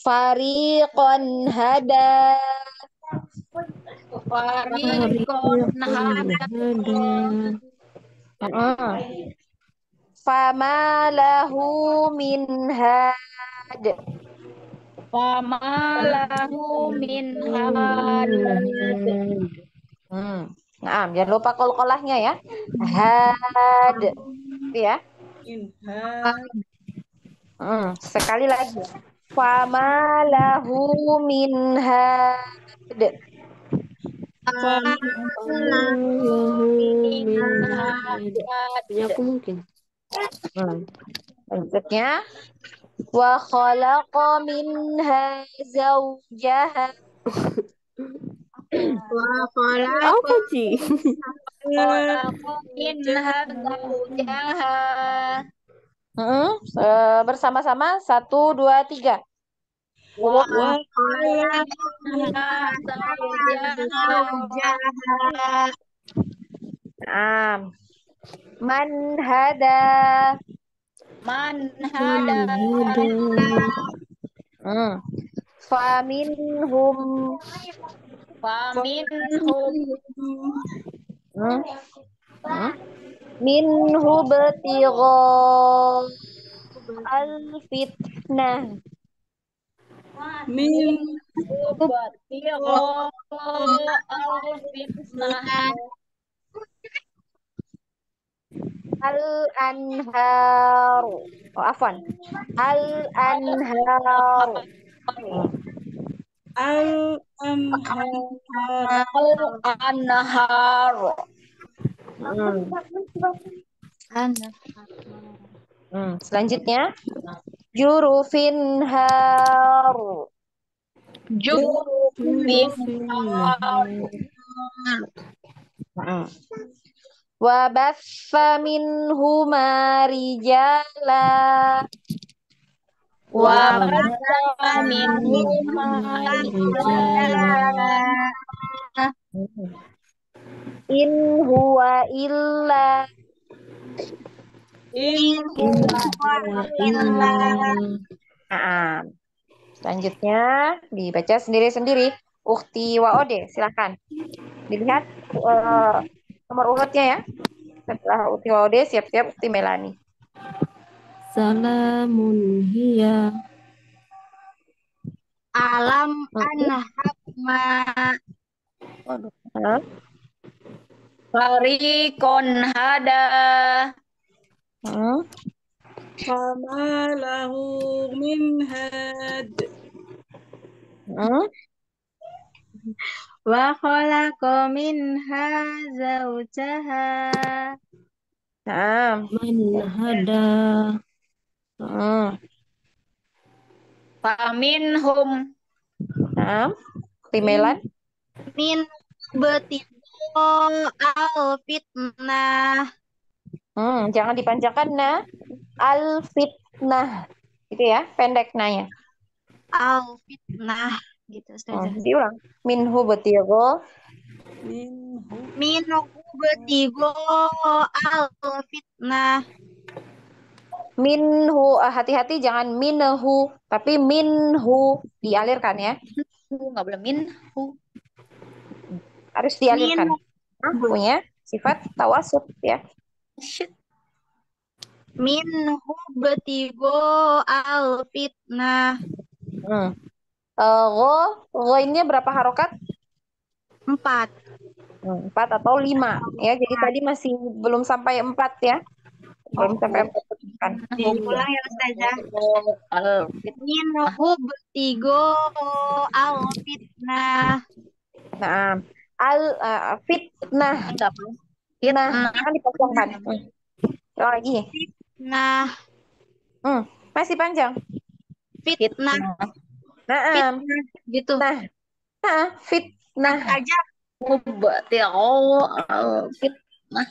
Fariqon hada. Fariqon hada. Fama lahu min had. Fama lahu min had. Jangan lupa kol-kolahnya ya. Had. Itu ya. Sekali lagi. Fama lahu min had. Punya aku mungkin. Maksudnya wa khalaqa minha zawjaha. Wa khalaqa Apa sih? minha zawjaha. Bersama-sama 1, 2, 3. Wa khalaqa minha zawjaha. Man hada. Man hada. Faminhum. Minhu betigha al-fitnah. Minhu betigha al-fitnah. Al-anharu. Afwan. Al-anharu. Al-anharu. Selanjutnya jurufin haru. Wa batha minhuma rijala. Wa batha minhuma rijala. In huwa illa. Selanjutnya dibaca sendiri-sendiri. Ukti Waode, silakan. Dilihat eh, nomor urutnya ya. Setelah Ukti Waode, siap-siap Ukti Melani. Salamun hiya. Alam Hmm. anhakma Hah? farikon hada. Hmm. فما له من هاد Hmm. Wa khalaqa minha zawjaha. Nah. Man hada. Hmm. Faminhum Nah. Ukti Melan. min betigo al fitnah. Jangan dipanjangkan nah. Al fitnah. Gitu ya, pendek nanya. Al fitnah gitu saja. Diulang. Minhu betigo. منه Minhu betigo al fitnah. Minhu, hati-hati jangan minhu, tapi minhu dialirkan ya. Nggak boleh minhu. Harus dialirkan. Nah, Minhu. punya sifat tawasud ya. Minhu betigo al fitnah. Hmm. Gho-nya berapa harokat? 4. 4 atau 5 ya. Jadi tadi masih belum sampai 4 ya. Belum sampai 4 kan. Diulang ya Ustazah. Al Minhu betigo al fitnah. Nah, fitnah. Enggak apa. Nah, Fitnah. jangan dipanjangkan. Ulang lagi. Nah, Masih panjang. fitnah. Nah, Fitnah gitu. fitnah. Aja mubti'u al fitnah.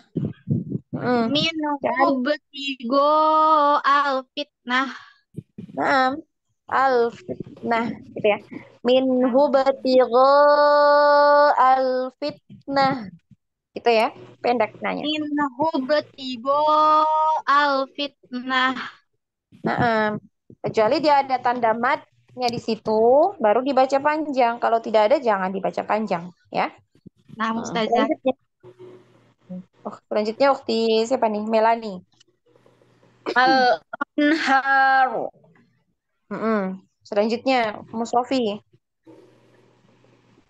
minhu Jangan. betigo al fitnah. Nah, al fitnah gitu ya. Minhu batigho al fitnah gitu ya. Pendek nanya. Minhu betigo al fitnah. Nah, kecuali dia ada tanda madnya di situ, baru dibaca panjang. Kalau tidak ada, jangan dibaca panjang ya. Nah, Ustazah. Selanjutnya ukti siapa nih? Melani. Al anharu. Selanjutnya Musofi.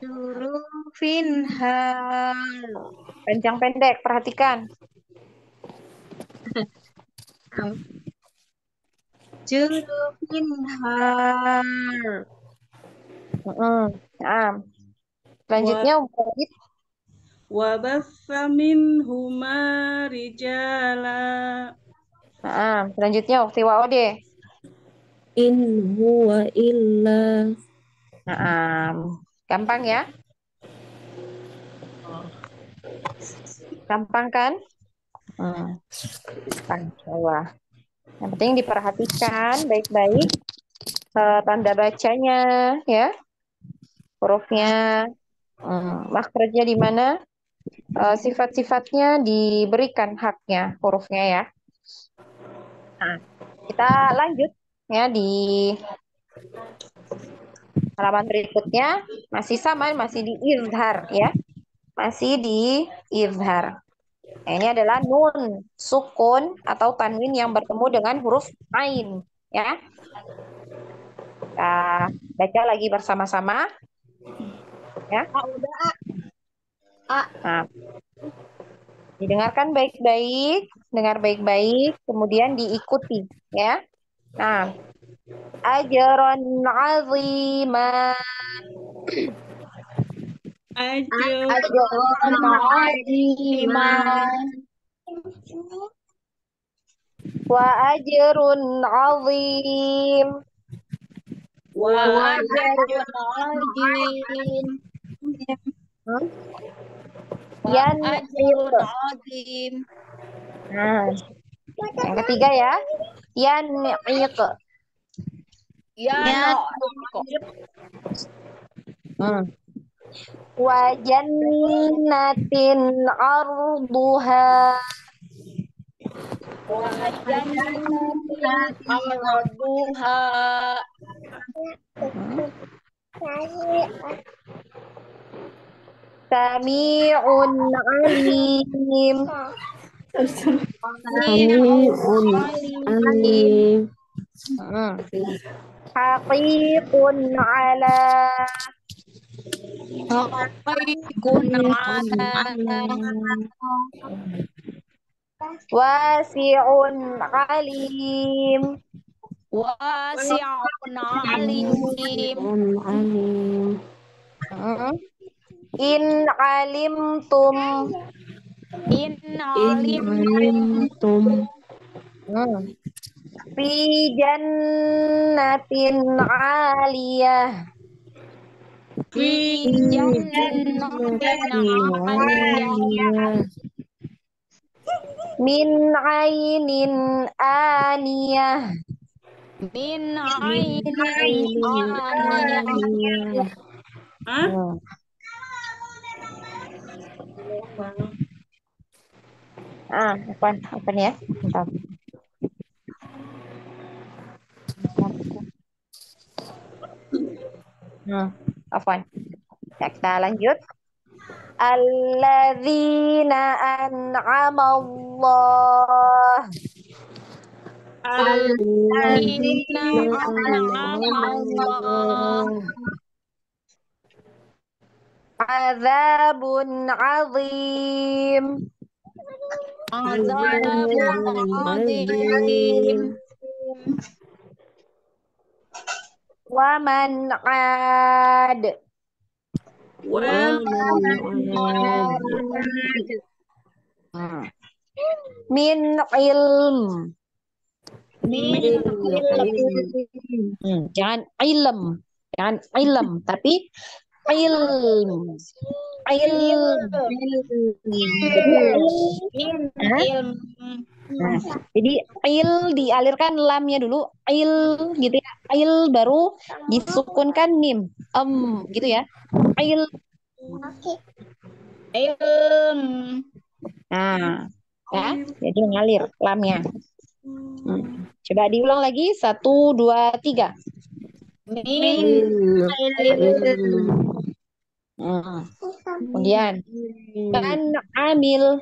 Jurufin hal. Panjang pendek, perhatikan. Jurufin hal. Nah, selanjutnya Ubay. وبث منهما رجالا Nah, selanjutnya ukti Waode. In huwa illa. Nah, gampang ya? Gampang kan? Wah. Yang penting diperhatikan baik-baik tanda bacanya ya, hurufnya, makhrajnya di mana, sifat-sifatnya diberikan haknya hurufnya ya. Nah, kita lanjut ya di halaman berikutnya, masih sama, masih di izhar ya, masih di izhar. Nah, ini adalah nun sukun atau tanwin yang bertemu dengan huruf ain ya. Kita baca lagi bersama-sama ya. Nah, didengarkan baik-baik, dengar baik-baik, kemudian diikuti ya. Nah, ajran azima. أجر Wa ajrun azim. Wajarun azim. Yan Wajarun azim. Nah, yang ketiga ya. Yan'iq. Ya. Wa jannatin arduha. Sami'un alim. Sami'un alim. Hmm. Haqiqun ala. Haqiqun ala. Wasi'un alim. Wasi'un alim. alim. Hmm. In alimtum. In alim. Alimtum Hmm. Fi jannatin aliyah. Fi jannatin aliyah. Min ainin aniyah. Min ainin aniyah. Hah? Hmm. Apa nih ya? Bentar. Afwan. Ya, kita lanjut. Alladzina an'ama Allah. Alladzina an'ama Allah. Azabun azim. Azabun azim. Wa man ad. Wa Min ilm. Min ilm. Jangan ilm. Jangan ilm, tapi ilm. Ilm. Min Hah? ilm. Nah, jadi il dialirkan lamnya dulu, il gitu ya, il baru disukunkan mim, gitu ya, il. Ilm. Nah, ya, jadi ngalir lamnya. Coba diulang lagi, 1, 2, 3. Min ilm Kemudian man amil.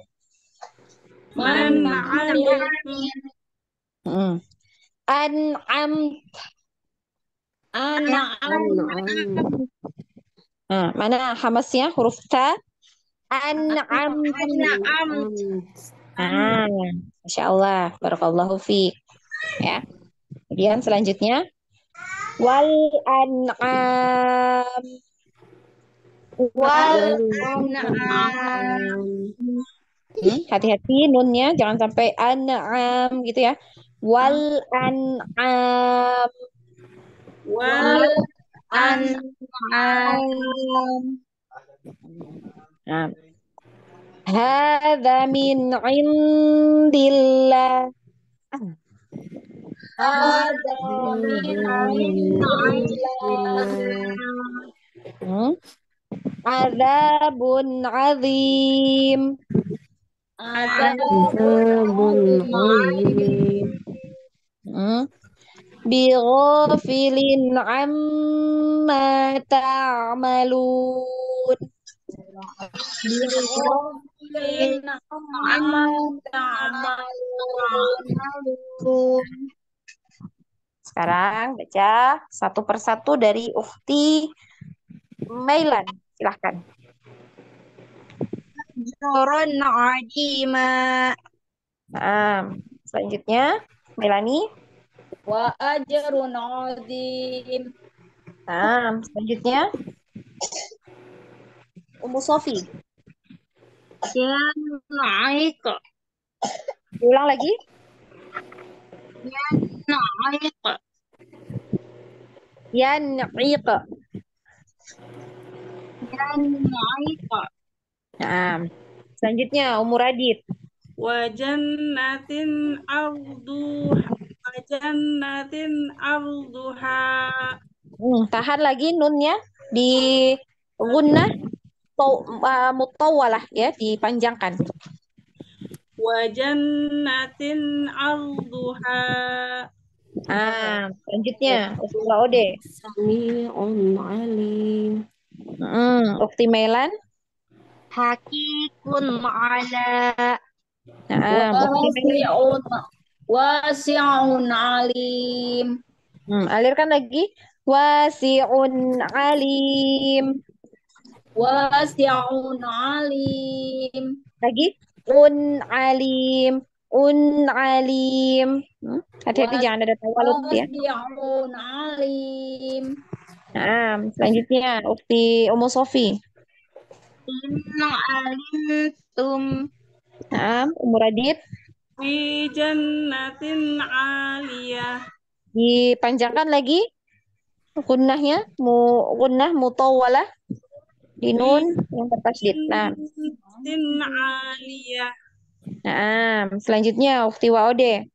man amil An'am. Mana hamasnya huruf ta? An'am. Masya Allah, barakallahu fiik. Ya. Kemudian selanjutnya wal an'am. Hati-hati nunnya jangan sampai an'am gitu ya. Wal an'am. wal an'am. Nah. Hadza min indillah. Hadza min indillah. Azabun azim. Azabun azim. Bighafilin amma ta'malun. Bighafilin amma ta'malun. Sekarang baca satu persatu dari Ukhti Mailan. Silahkan. Jorun ajima. Selanjutnya Melani. Wa ajrun azim. Selanjutnya Ummu Sofi. Yan naik. Ulang lagi. Yan naik. Yan naik. Yan naik. Selanjutnya Ummu Radit. wa jannatin arduha. Tahan lagi nunnya di gunnah mutawwalah ya, dipanjangkan. Wa jannatin arduha. Selanjutnya Ukhti Ode. Sami'un alim. Ukhti Melan. Hakikun ala. Nah, Wasi'un wasi'un alim. alirkan lagi. Wasi'un alim. Wasi'un alim. Lagi. Alim. Alim. Hati-hati jangan ada tawalut ya. Wasi'un alim. Nah, selanjutnya Ukti Umu Sofi. Inna alimtum. Nah, Umu Radit. Fi jannatin aliyah. Dipanjangkan lagi gunnahnya, gunnah mutawwalah di nun yang bertasydid. Nah, Jannatin aliyah. selanjutnya Ukti Waode.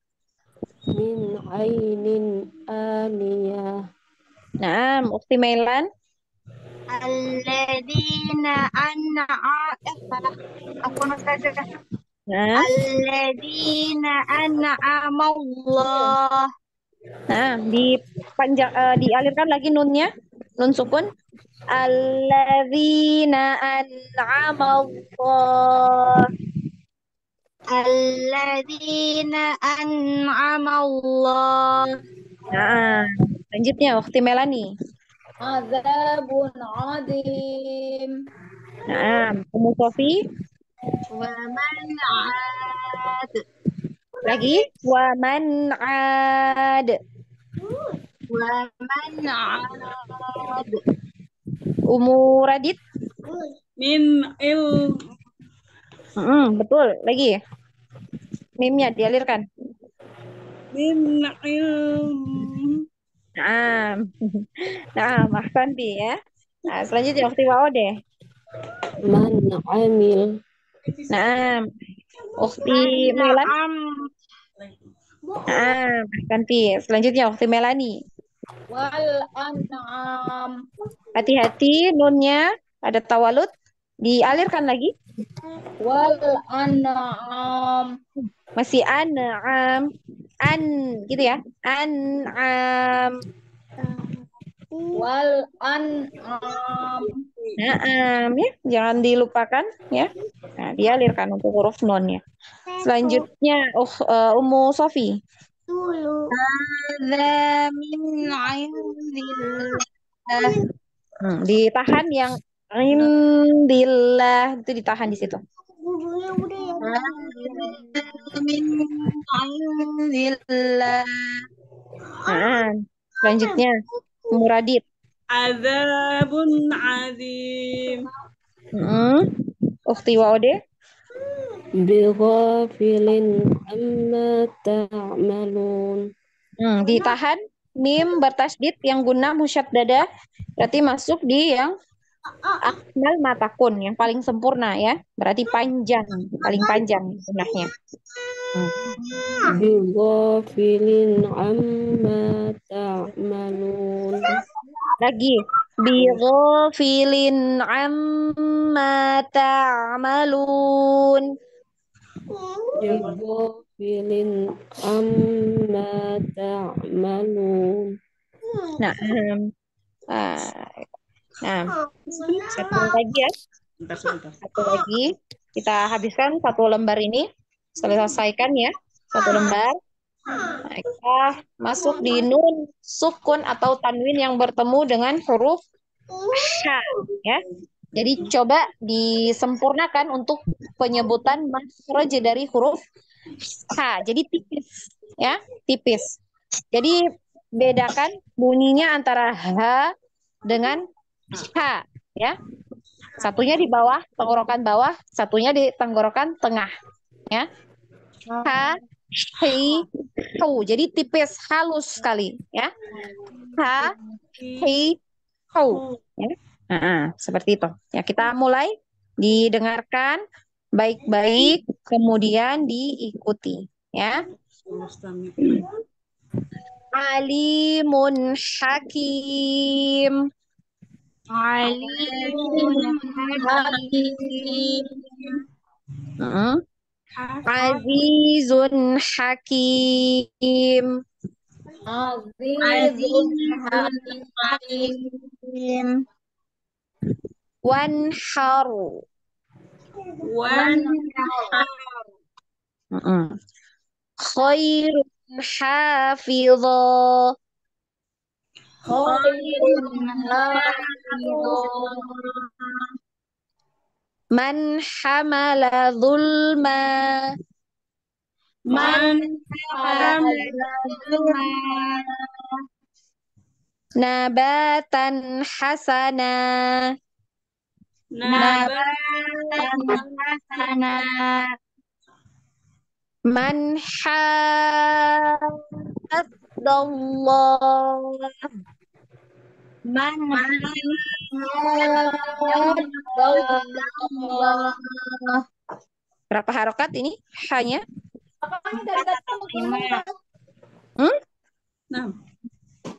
Min ainin aniyah. Nah, Ukti Mailan. Alladzina salah. Aku saja. Nah, Alladzina an'amallah. nah dialirkan lagi nunnya, nun sukun. Alladzina an'amallah. Alladzina an'amallah. Nah, selanjutnya Ukti Melani. Azabun adim. Nah, Umu Sofi. Wa man 'ad. Lagi. Wa man 'ad. Wa man 'ad. Umu Radit. Min il. Betul. Lagi. Mimnya dialirkan. Min ilm. Nah, Mahsanti ya. Nah, selanjutnya Ukti Waode. Man amil. Nah, Ukti Melan. Nah, Mahsanti. Selanjutnya Ukti Melani. Wal an'am. Hati-hati nunnya ada tawalut. Dialirkan lagi. Wal an'am. Masih an'am. Gitu ya. An'am. Wal an'am. Naam ya, jangan dilupakan ya. Nah, dialirkan untuk huruf nunnya. Selanjutnya Ummu Sofi. Hadza min 'indillah. Ditahan yang indillah itu ditahan di situ. Min 'indillah. Nah, selanjutnya Muradit. Azabun azim. Ukhti Waode. Bighafilin amma ta'malun. Ditahan mim bertasydid yang guna musyaddada berarti masuk di yang akmal matakun yang paling sempurna ya, berarti panjang, paling panjang gunahnya. Bighafilin amma ta'malun. Lagi bighafilin amma ta'malun. Bighafilin amma ta'malun. Nah, satu lagi ya. Satu lagi. Kita habiskan satu lembar ini. Selesaikan ya. Satu lembar. Nah, kita masuk di nun sukun atau tanwin yang bertemu dengan huruf H ya. Jadi coba disempurnakan untuk penyebutan makhraj dari huruf H. Jadi tipis ya, tipis. Jadi bedakan bunyinya antara H dengan H ya. Satunya di bawah, tenggorokan bawah, satunya di tenggorokan tengah ya. H, hi, hu. Jadi tipis, halus sekali ya. H, hi, hu. Ya. Seperti itu. Ya, kita mulai didengarkan baik-baik, kemudian diikuti ya. Alimun hakim. Alimun hakim. Azizun hakim. Azizun hakim. Wanharu. والنهار Mm-mm. Khairun hafidha. خير حافظا Man hamala zulma. من من حمل حمل ظلما Nabatan hasana. نباتا نباتا حسنا Man haddallah. من من حاد الله Berapa harokat ini? Hanya? Apanya dari tadi kamu Lima. Hmm? Nah,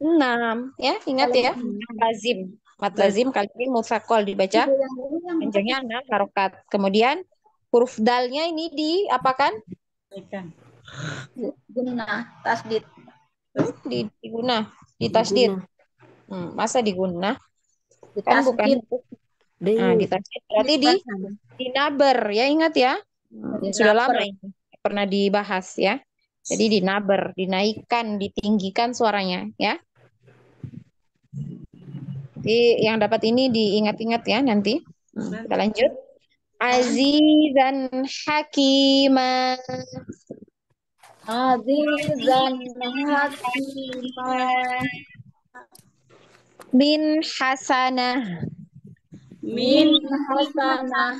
6. Ya, ingat ya. Lazim. Mat lazim kali ini mufakol dibaca. Panjangnya 6 harokat. Kemudian huruf dalnya ini diapakan? ikan. Gunnah tasdid Diguna, ditasdid. Masa diguna? Kan bukan ditasdid ditasdid. Berarti dinaber ya, ingat ya. Sudah lama ini pernah dibahas ya. Jadi dinaber, dinaikkan, ditinggikan suaranya ya. Jadi yang dapat ini diingat-ingat ya nanti. Kita lanjut. Azizan Hakima. azizan hakimah Min Hasanah. min hasanah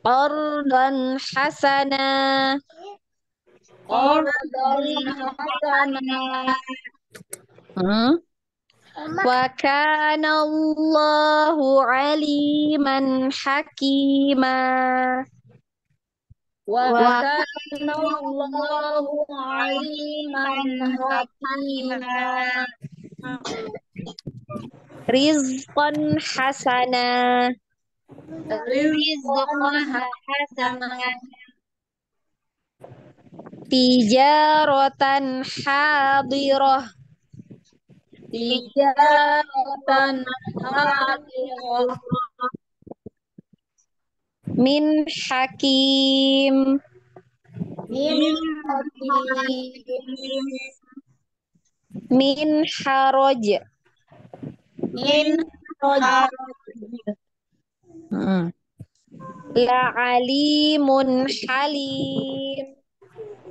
Qardan Hasanah. qardan hasanah Wa kana Allahu aliman hakima. wa kana Allahu aliman hakimah Rizqan hasanah. rizqan hasanah Tijaratan hadirah. tijaratan hadirah Min hakim. min hakim Min haraj. min rajab La alimun halim.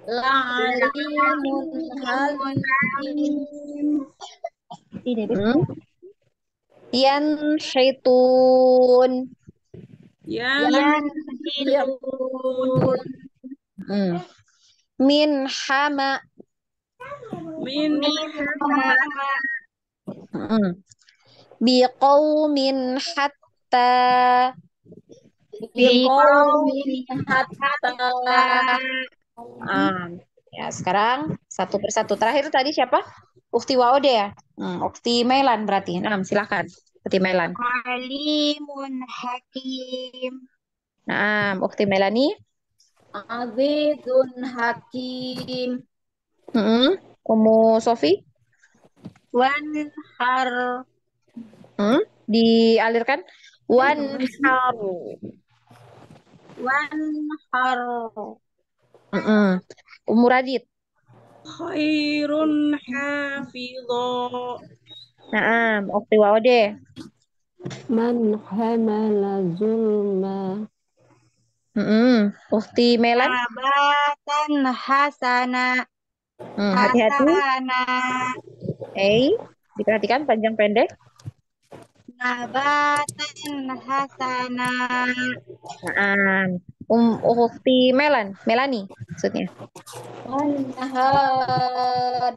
la'alimun halim Yanhitun. Yang yanhitun Min hama. min Biqaumin hatta. biqaumin hatta Ya, sekarang satu persatu. Terakhir tadi siapa? Ukti Waode ya? Ukti Melan berarti. Nah, silakan. Ukti Melan. alimun hakim Nah, Ukti Melani. azizun hakim Umu Sofi. wanhar Dialirkan. Wanharu. wanhar Umu Radit. khairun hafidho. Nah, Ukti Waode. Man hamala zulma. Ukti Melan. nabatan hasana Hati-hati. hasana Diperhatikan panjang pendek. nabatan hasana Ukti Melan. Melani maksudnya. manhadallah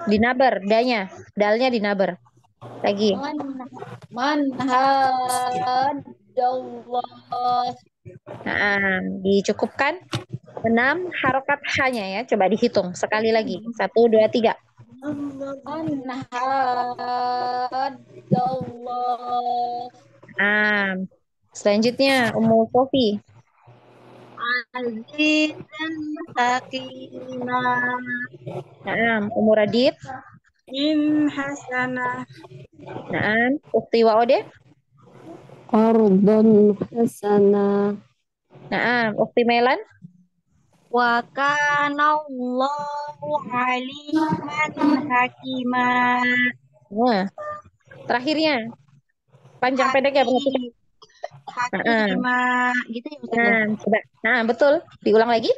Dinaber, danya. Dalnya dinaber. Lagi. manhadallah Dicukupkan 6 harokat hanya ya. Coba dihitung sekali lagi. 1, 2, 3. manhadallah Selanjutnya Umu Sofi. azizan hakimah Umu Radit. min hasanah. Naam. Ukti wa ode. Qardun hasanah. Naam. Ukti Melan. Wa kana Allahu aliman hakima. Nah, terakhirnya. Panjang pendeknya perhatikan. Naam. Hakima. Gitu ya Ustazah. Nah, coba. Nah, betul. Diulang lagi.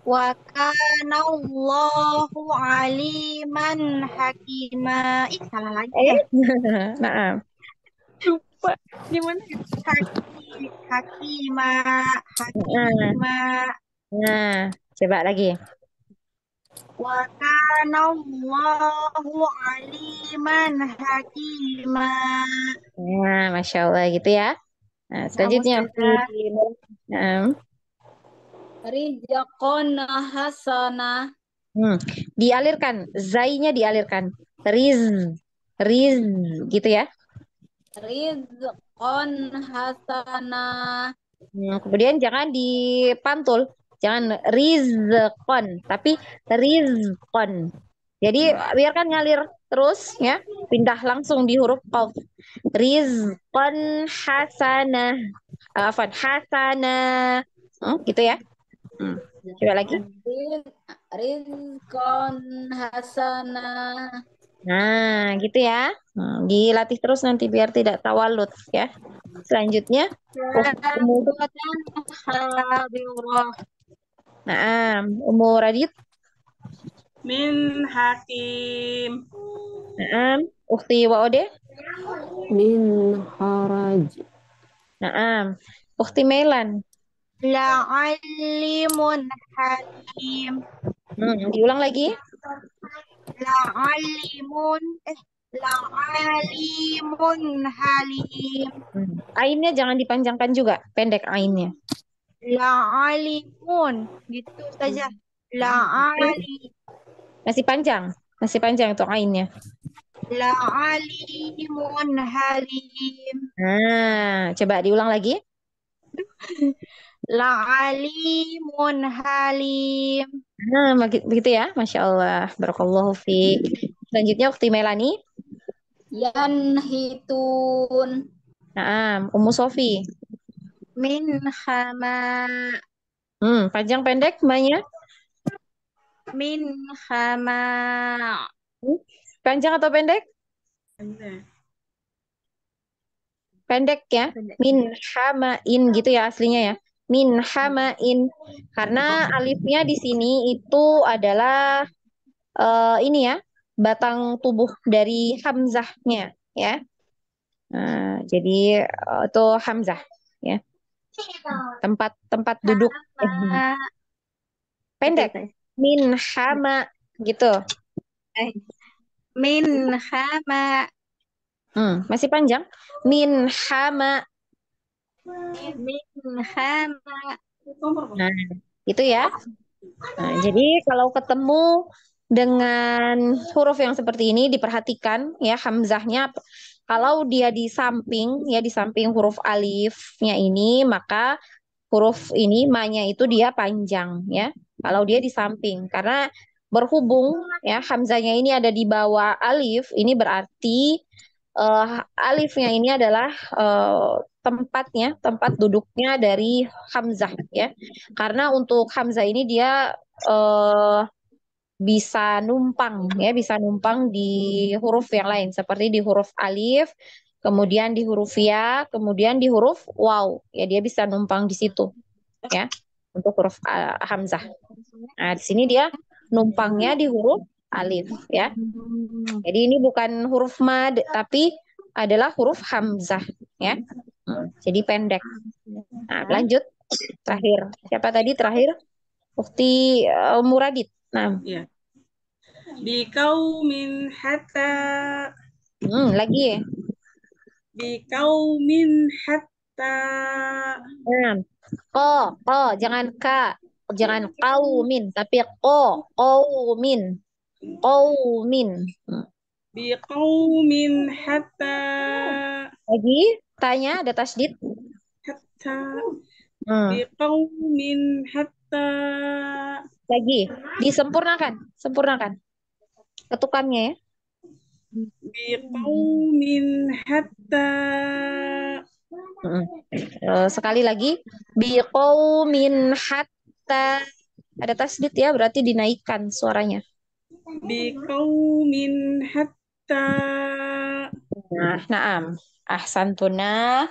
Wa kana Allahu aliman hakima. Ih, salah lagi ya. Naam. Lupa. Gimana? Hakima. Hakima. Nah, coba lagi. Wa kana Allahu aliman hakima. Nah, Masya Allah gitu ya. Nah, selanjutnya. Nah, Rizqan hasanah. dialirkan. Zainya dialirkan. Riz gitu ya. Rizqan hasanah. Kemudian jangan dipantul. Jangan rizqon, tapi rizqon. Jadi biarkan ngalir terus ya. Pindah langsung di huruf qaf. Rizqon hasanah. Afwan, hasanah. Gitu ya. Coba lagi. Rizqan hasanah. Nah, gitu ya. Dilatih terus nanti biar tidak tawalud ya. Selanjutnya, nah, umur Radit. Min hakim. Nah, Ukti Waode. Min haraj. Nah, Ukti Melan. La'alimun hakim. Diulang lagi. La'alimun halim. Ainnya jangan dipanjangkan juga, pendek ainnya. La'alimun gitu saja. La'ali. Masih panjang untuk ainnya. La'alimun halim. Nah, coba diulang lagi. La'alimun halim. Nah, begitu ya, Masya Allah. Barakallahu fiik. Selanjutnya Ukti Melani. Yanhitun. Nah, Ummu Sofi. Min khama. Panjang pendek mbaknya? Min khama. Panjang atau pendek? Pendek ya. Min hamain gitu ya aslinya ya. Min hamain. Karena alifnya di sini itu adalah ini ya, batang tubuh dari hamzahnya ya. Nah, jadi itu hamzah ya. Tempat duduk pendek. Min hama gitu. Min hama. Masih panjang. Min hama. Min hama. Nah, itu ya. Nah, jadi kalau ketemu dengan huruf yang seperti ini diperhatikan ya hamzahnya. Kalau dia di samping ya di samping huruf alifnya ini maka huruf ini ma-nya itu dia panjang ya. Kalau dia di samping karena berhubung ya hamzahnya ini ada di bawah alif ini berarti alifnya ini adalah tempat duduknya dari hamzah ya. Karena untuk hamzah ini dia bisa numpang ya, bisa numpang di huruf yang lain seperti di huruf alif, kemudian di huruf ya, kemudian di huruf waw. Ya dia bisa numpang di situ ya untuk huruf hamzah. Nah, di sini dia numpangnya di huruf alif ya. Jadi ini bukan huruf mad tapi adalah huruf hamzah ya. Jadi pendek. Nah, lanjut terakhir. Siapa tadi terakhir? Ukti Muradit. Nah, Ya. Bi qaumin hatta. Lagi. Bi qaumin hatta. Ko, jangan ka, jangan qaumin, tapi qaumin. Bi qaumin hatta. Lagi, tanya ada tasdid. Hatta. Bi qaumin hatta. Lagi, disempurnakan, sempurnakan. Ketukannya ya. biqaumin hatta Sekali lagi, biqaumin hatta ada tasdid ya, berarti dinaikkan suaranya. biqaumin hatta Nah, naam. Ahsantuna,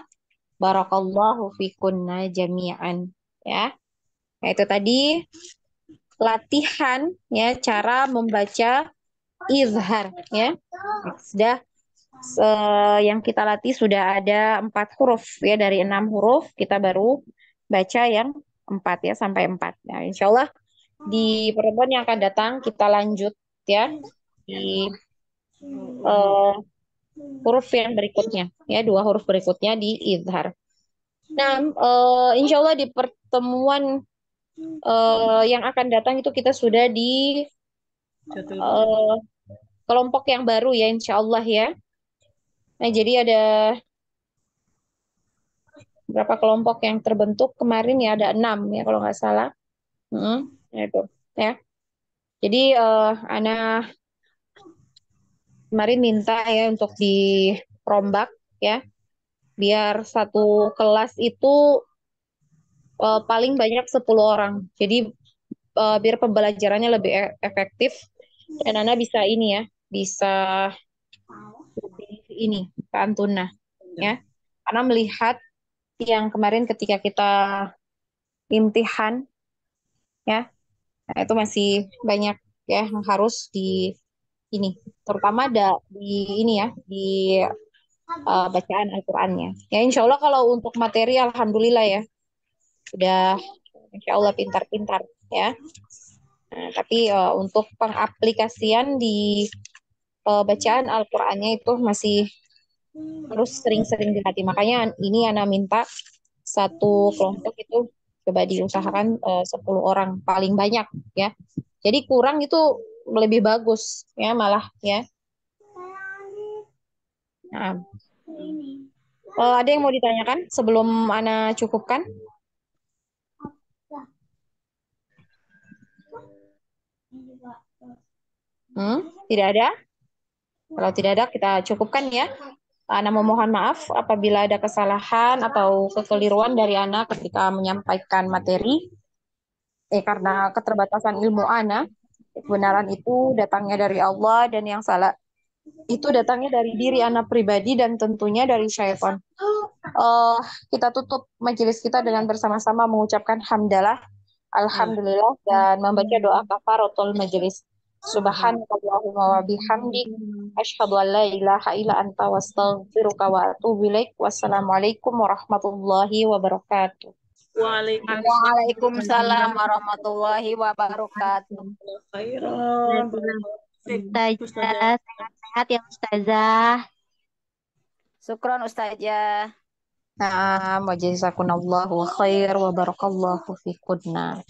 barakallahu fikunna jami'an. Ya, nah, itu tadi latihan ya cara membaca izhar ya. Sudah yang kita latih sudah ada 4 huruf ya, dari 6 huruf kita baru baca yang 4 ya, sampai 4. Nah, insya Allah di pertemuan yang akan datang kita lanjut ya di eh, huruf yang berikutnya ya, 2 huruf berikutnya di izhar. Nah, insya Allah di pertemuan yang akan datang itu kita sudah di eh, kelompok yang baru ya, insya Allah ya. Nah, jadi ada berapa kelompok yang terbentuk kemarin ya, ada 6 ya kalau nggak salah. Ya itu ya. Jadi Ana kemarin minta ya untuk dirombak ya, biar satu kelas itu paling banyak 10 orang. Jadi biar pembelajarannya lebih efektif dan Ana bisa ini ya, bisa lebih ini ke Antuna ya. Karena melihat yang kemarin ketika kita imtihan ya, nah, itu masih banyak ya yang harus di ini, terutama ada di ini ya, di bacaan Al-Qur'annya. Ya insya Allah kalau untuk materi alhamdulillah ya sudah insya Allah pintar-pintar ya. Nah, tapi untuk pengaplikasian di bacaan Al-Qur'annya itu masih harus sering-sering dilatih. Makanya ini Ana minta satu kelompok itu coba diusahakan 10 orang paling banyak ya. Jadi kurang itu lebih bagus ya malah ya. Nah, ada yang mau ditanyakan sebelum Ana cukupkan? Tidak ada? Kalau tidak ada kita cukupkan ya. Ana memohon maaf apabila ada kesalahan atau kekeliruan dari Ana ketika menyampaikan materi. Karena keterbatasan ilmu Ana, kebenaran itu datangnya dari Allah dan yang salah itu datangnya dari diri Ana pribadi dan tentunya dari syaitan. Eh, kita tutup majelis kita dengan bersama-sama mengucapkan hamdalah, alhamdulillah, dan membaca doa kafaratul majelis. Subhanakallahumma wa bihamdik, asyhadu an la ilaha illa anta wastaghfiruka wa atubu ilaik. Wassalamualaikum warahmatullahi wabarakatuh. Waalaikumsalam Waalaikumsalam warahmatullahi wabarakatuh. khairan. Ustazah, sehat ya Ustazah. Syukron Ustazah. Nah, wa jazakumullahu khair wa barakallahu fikunna.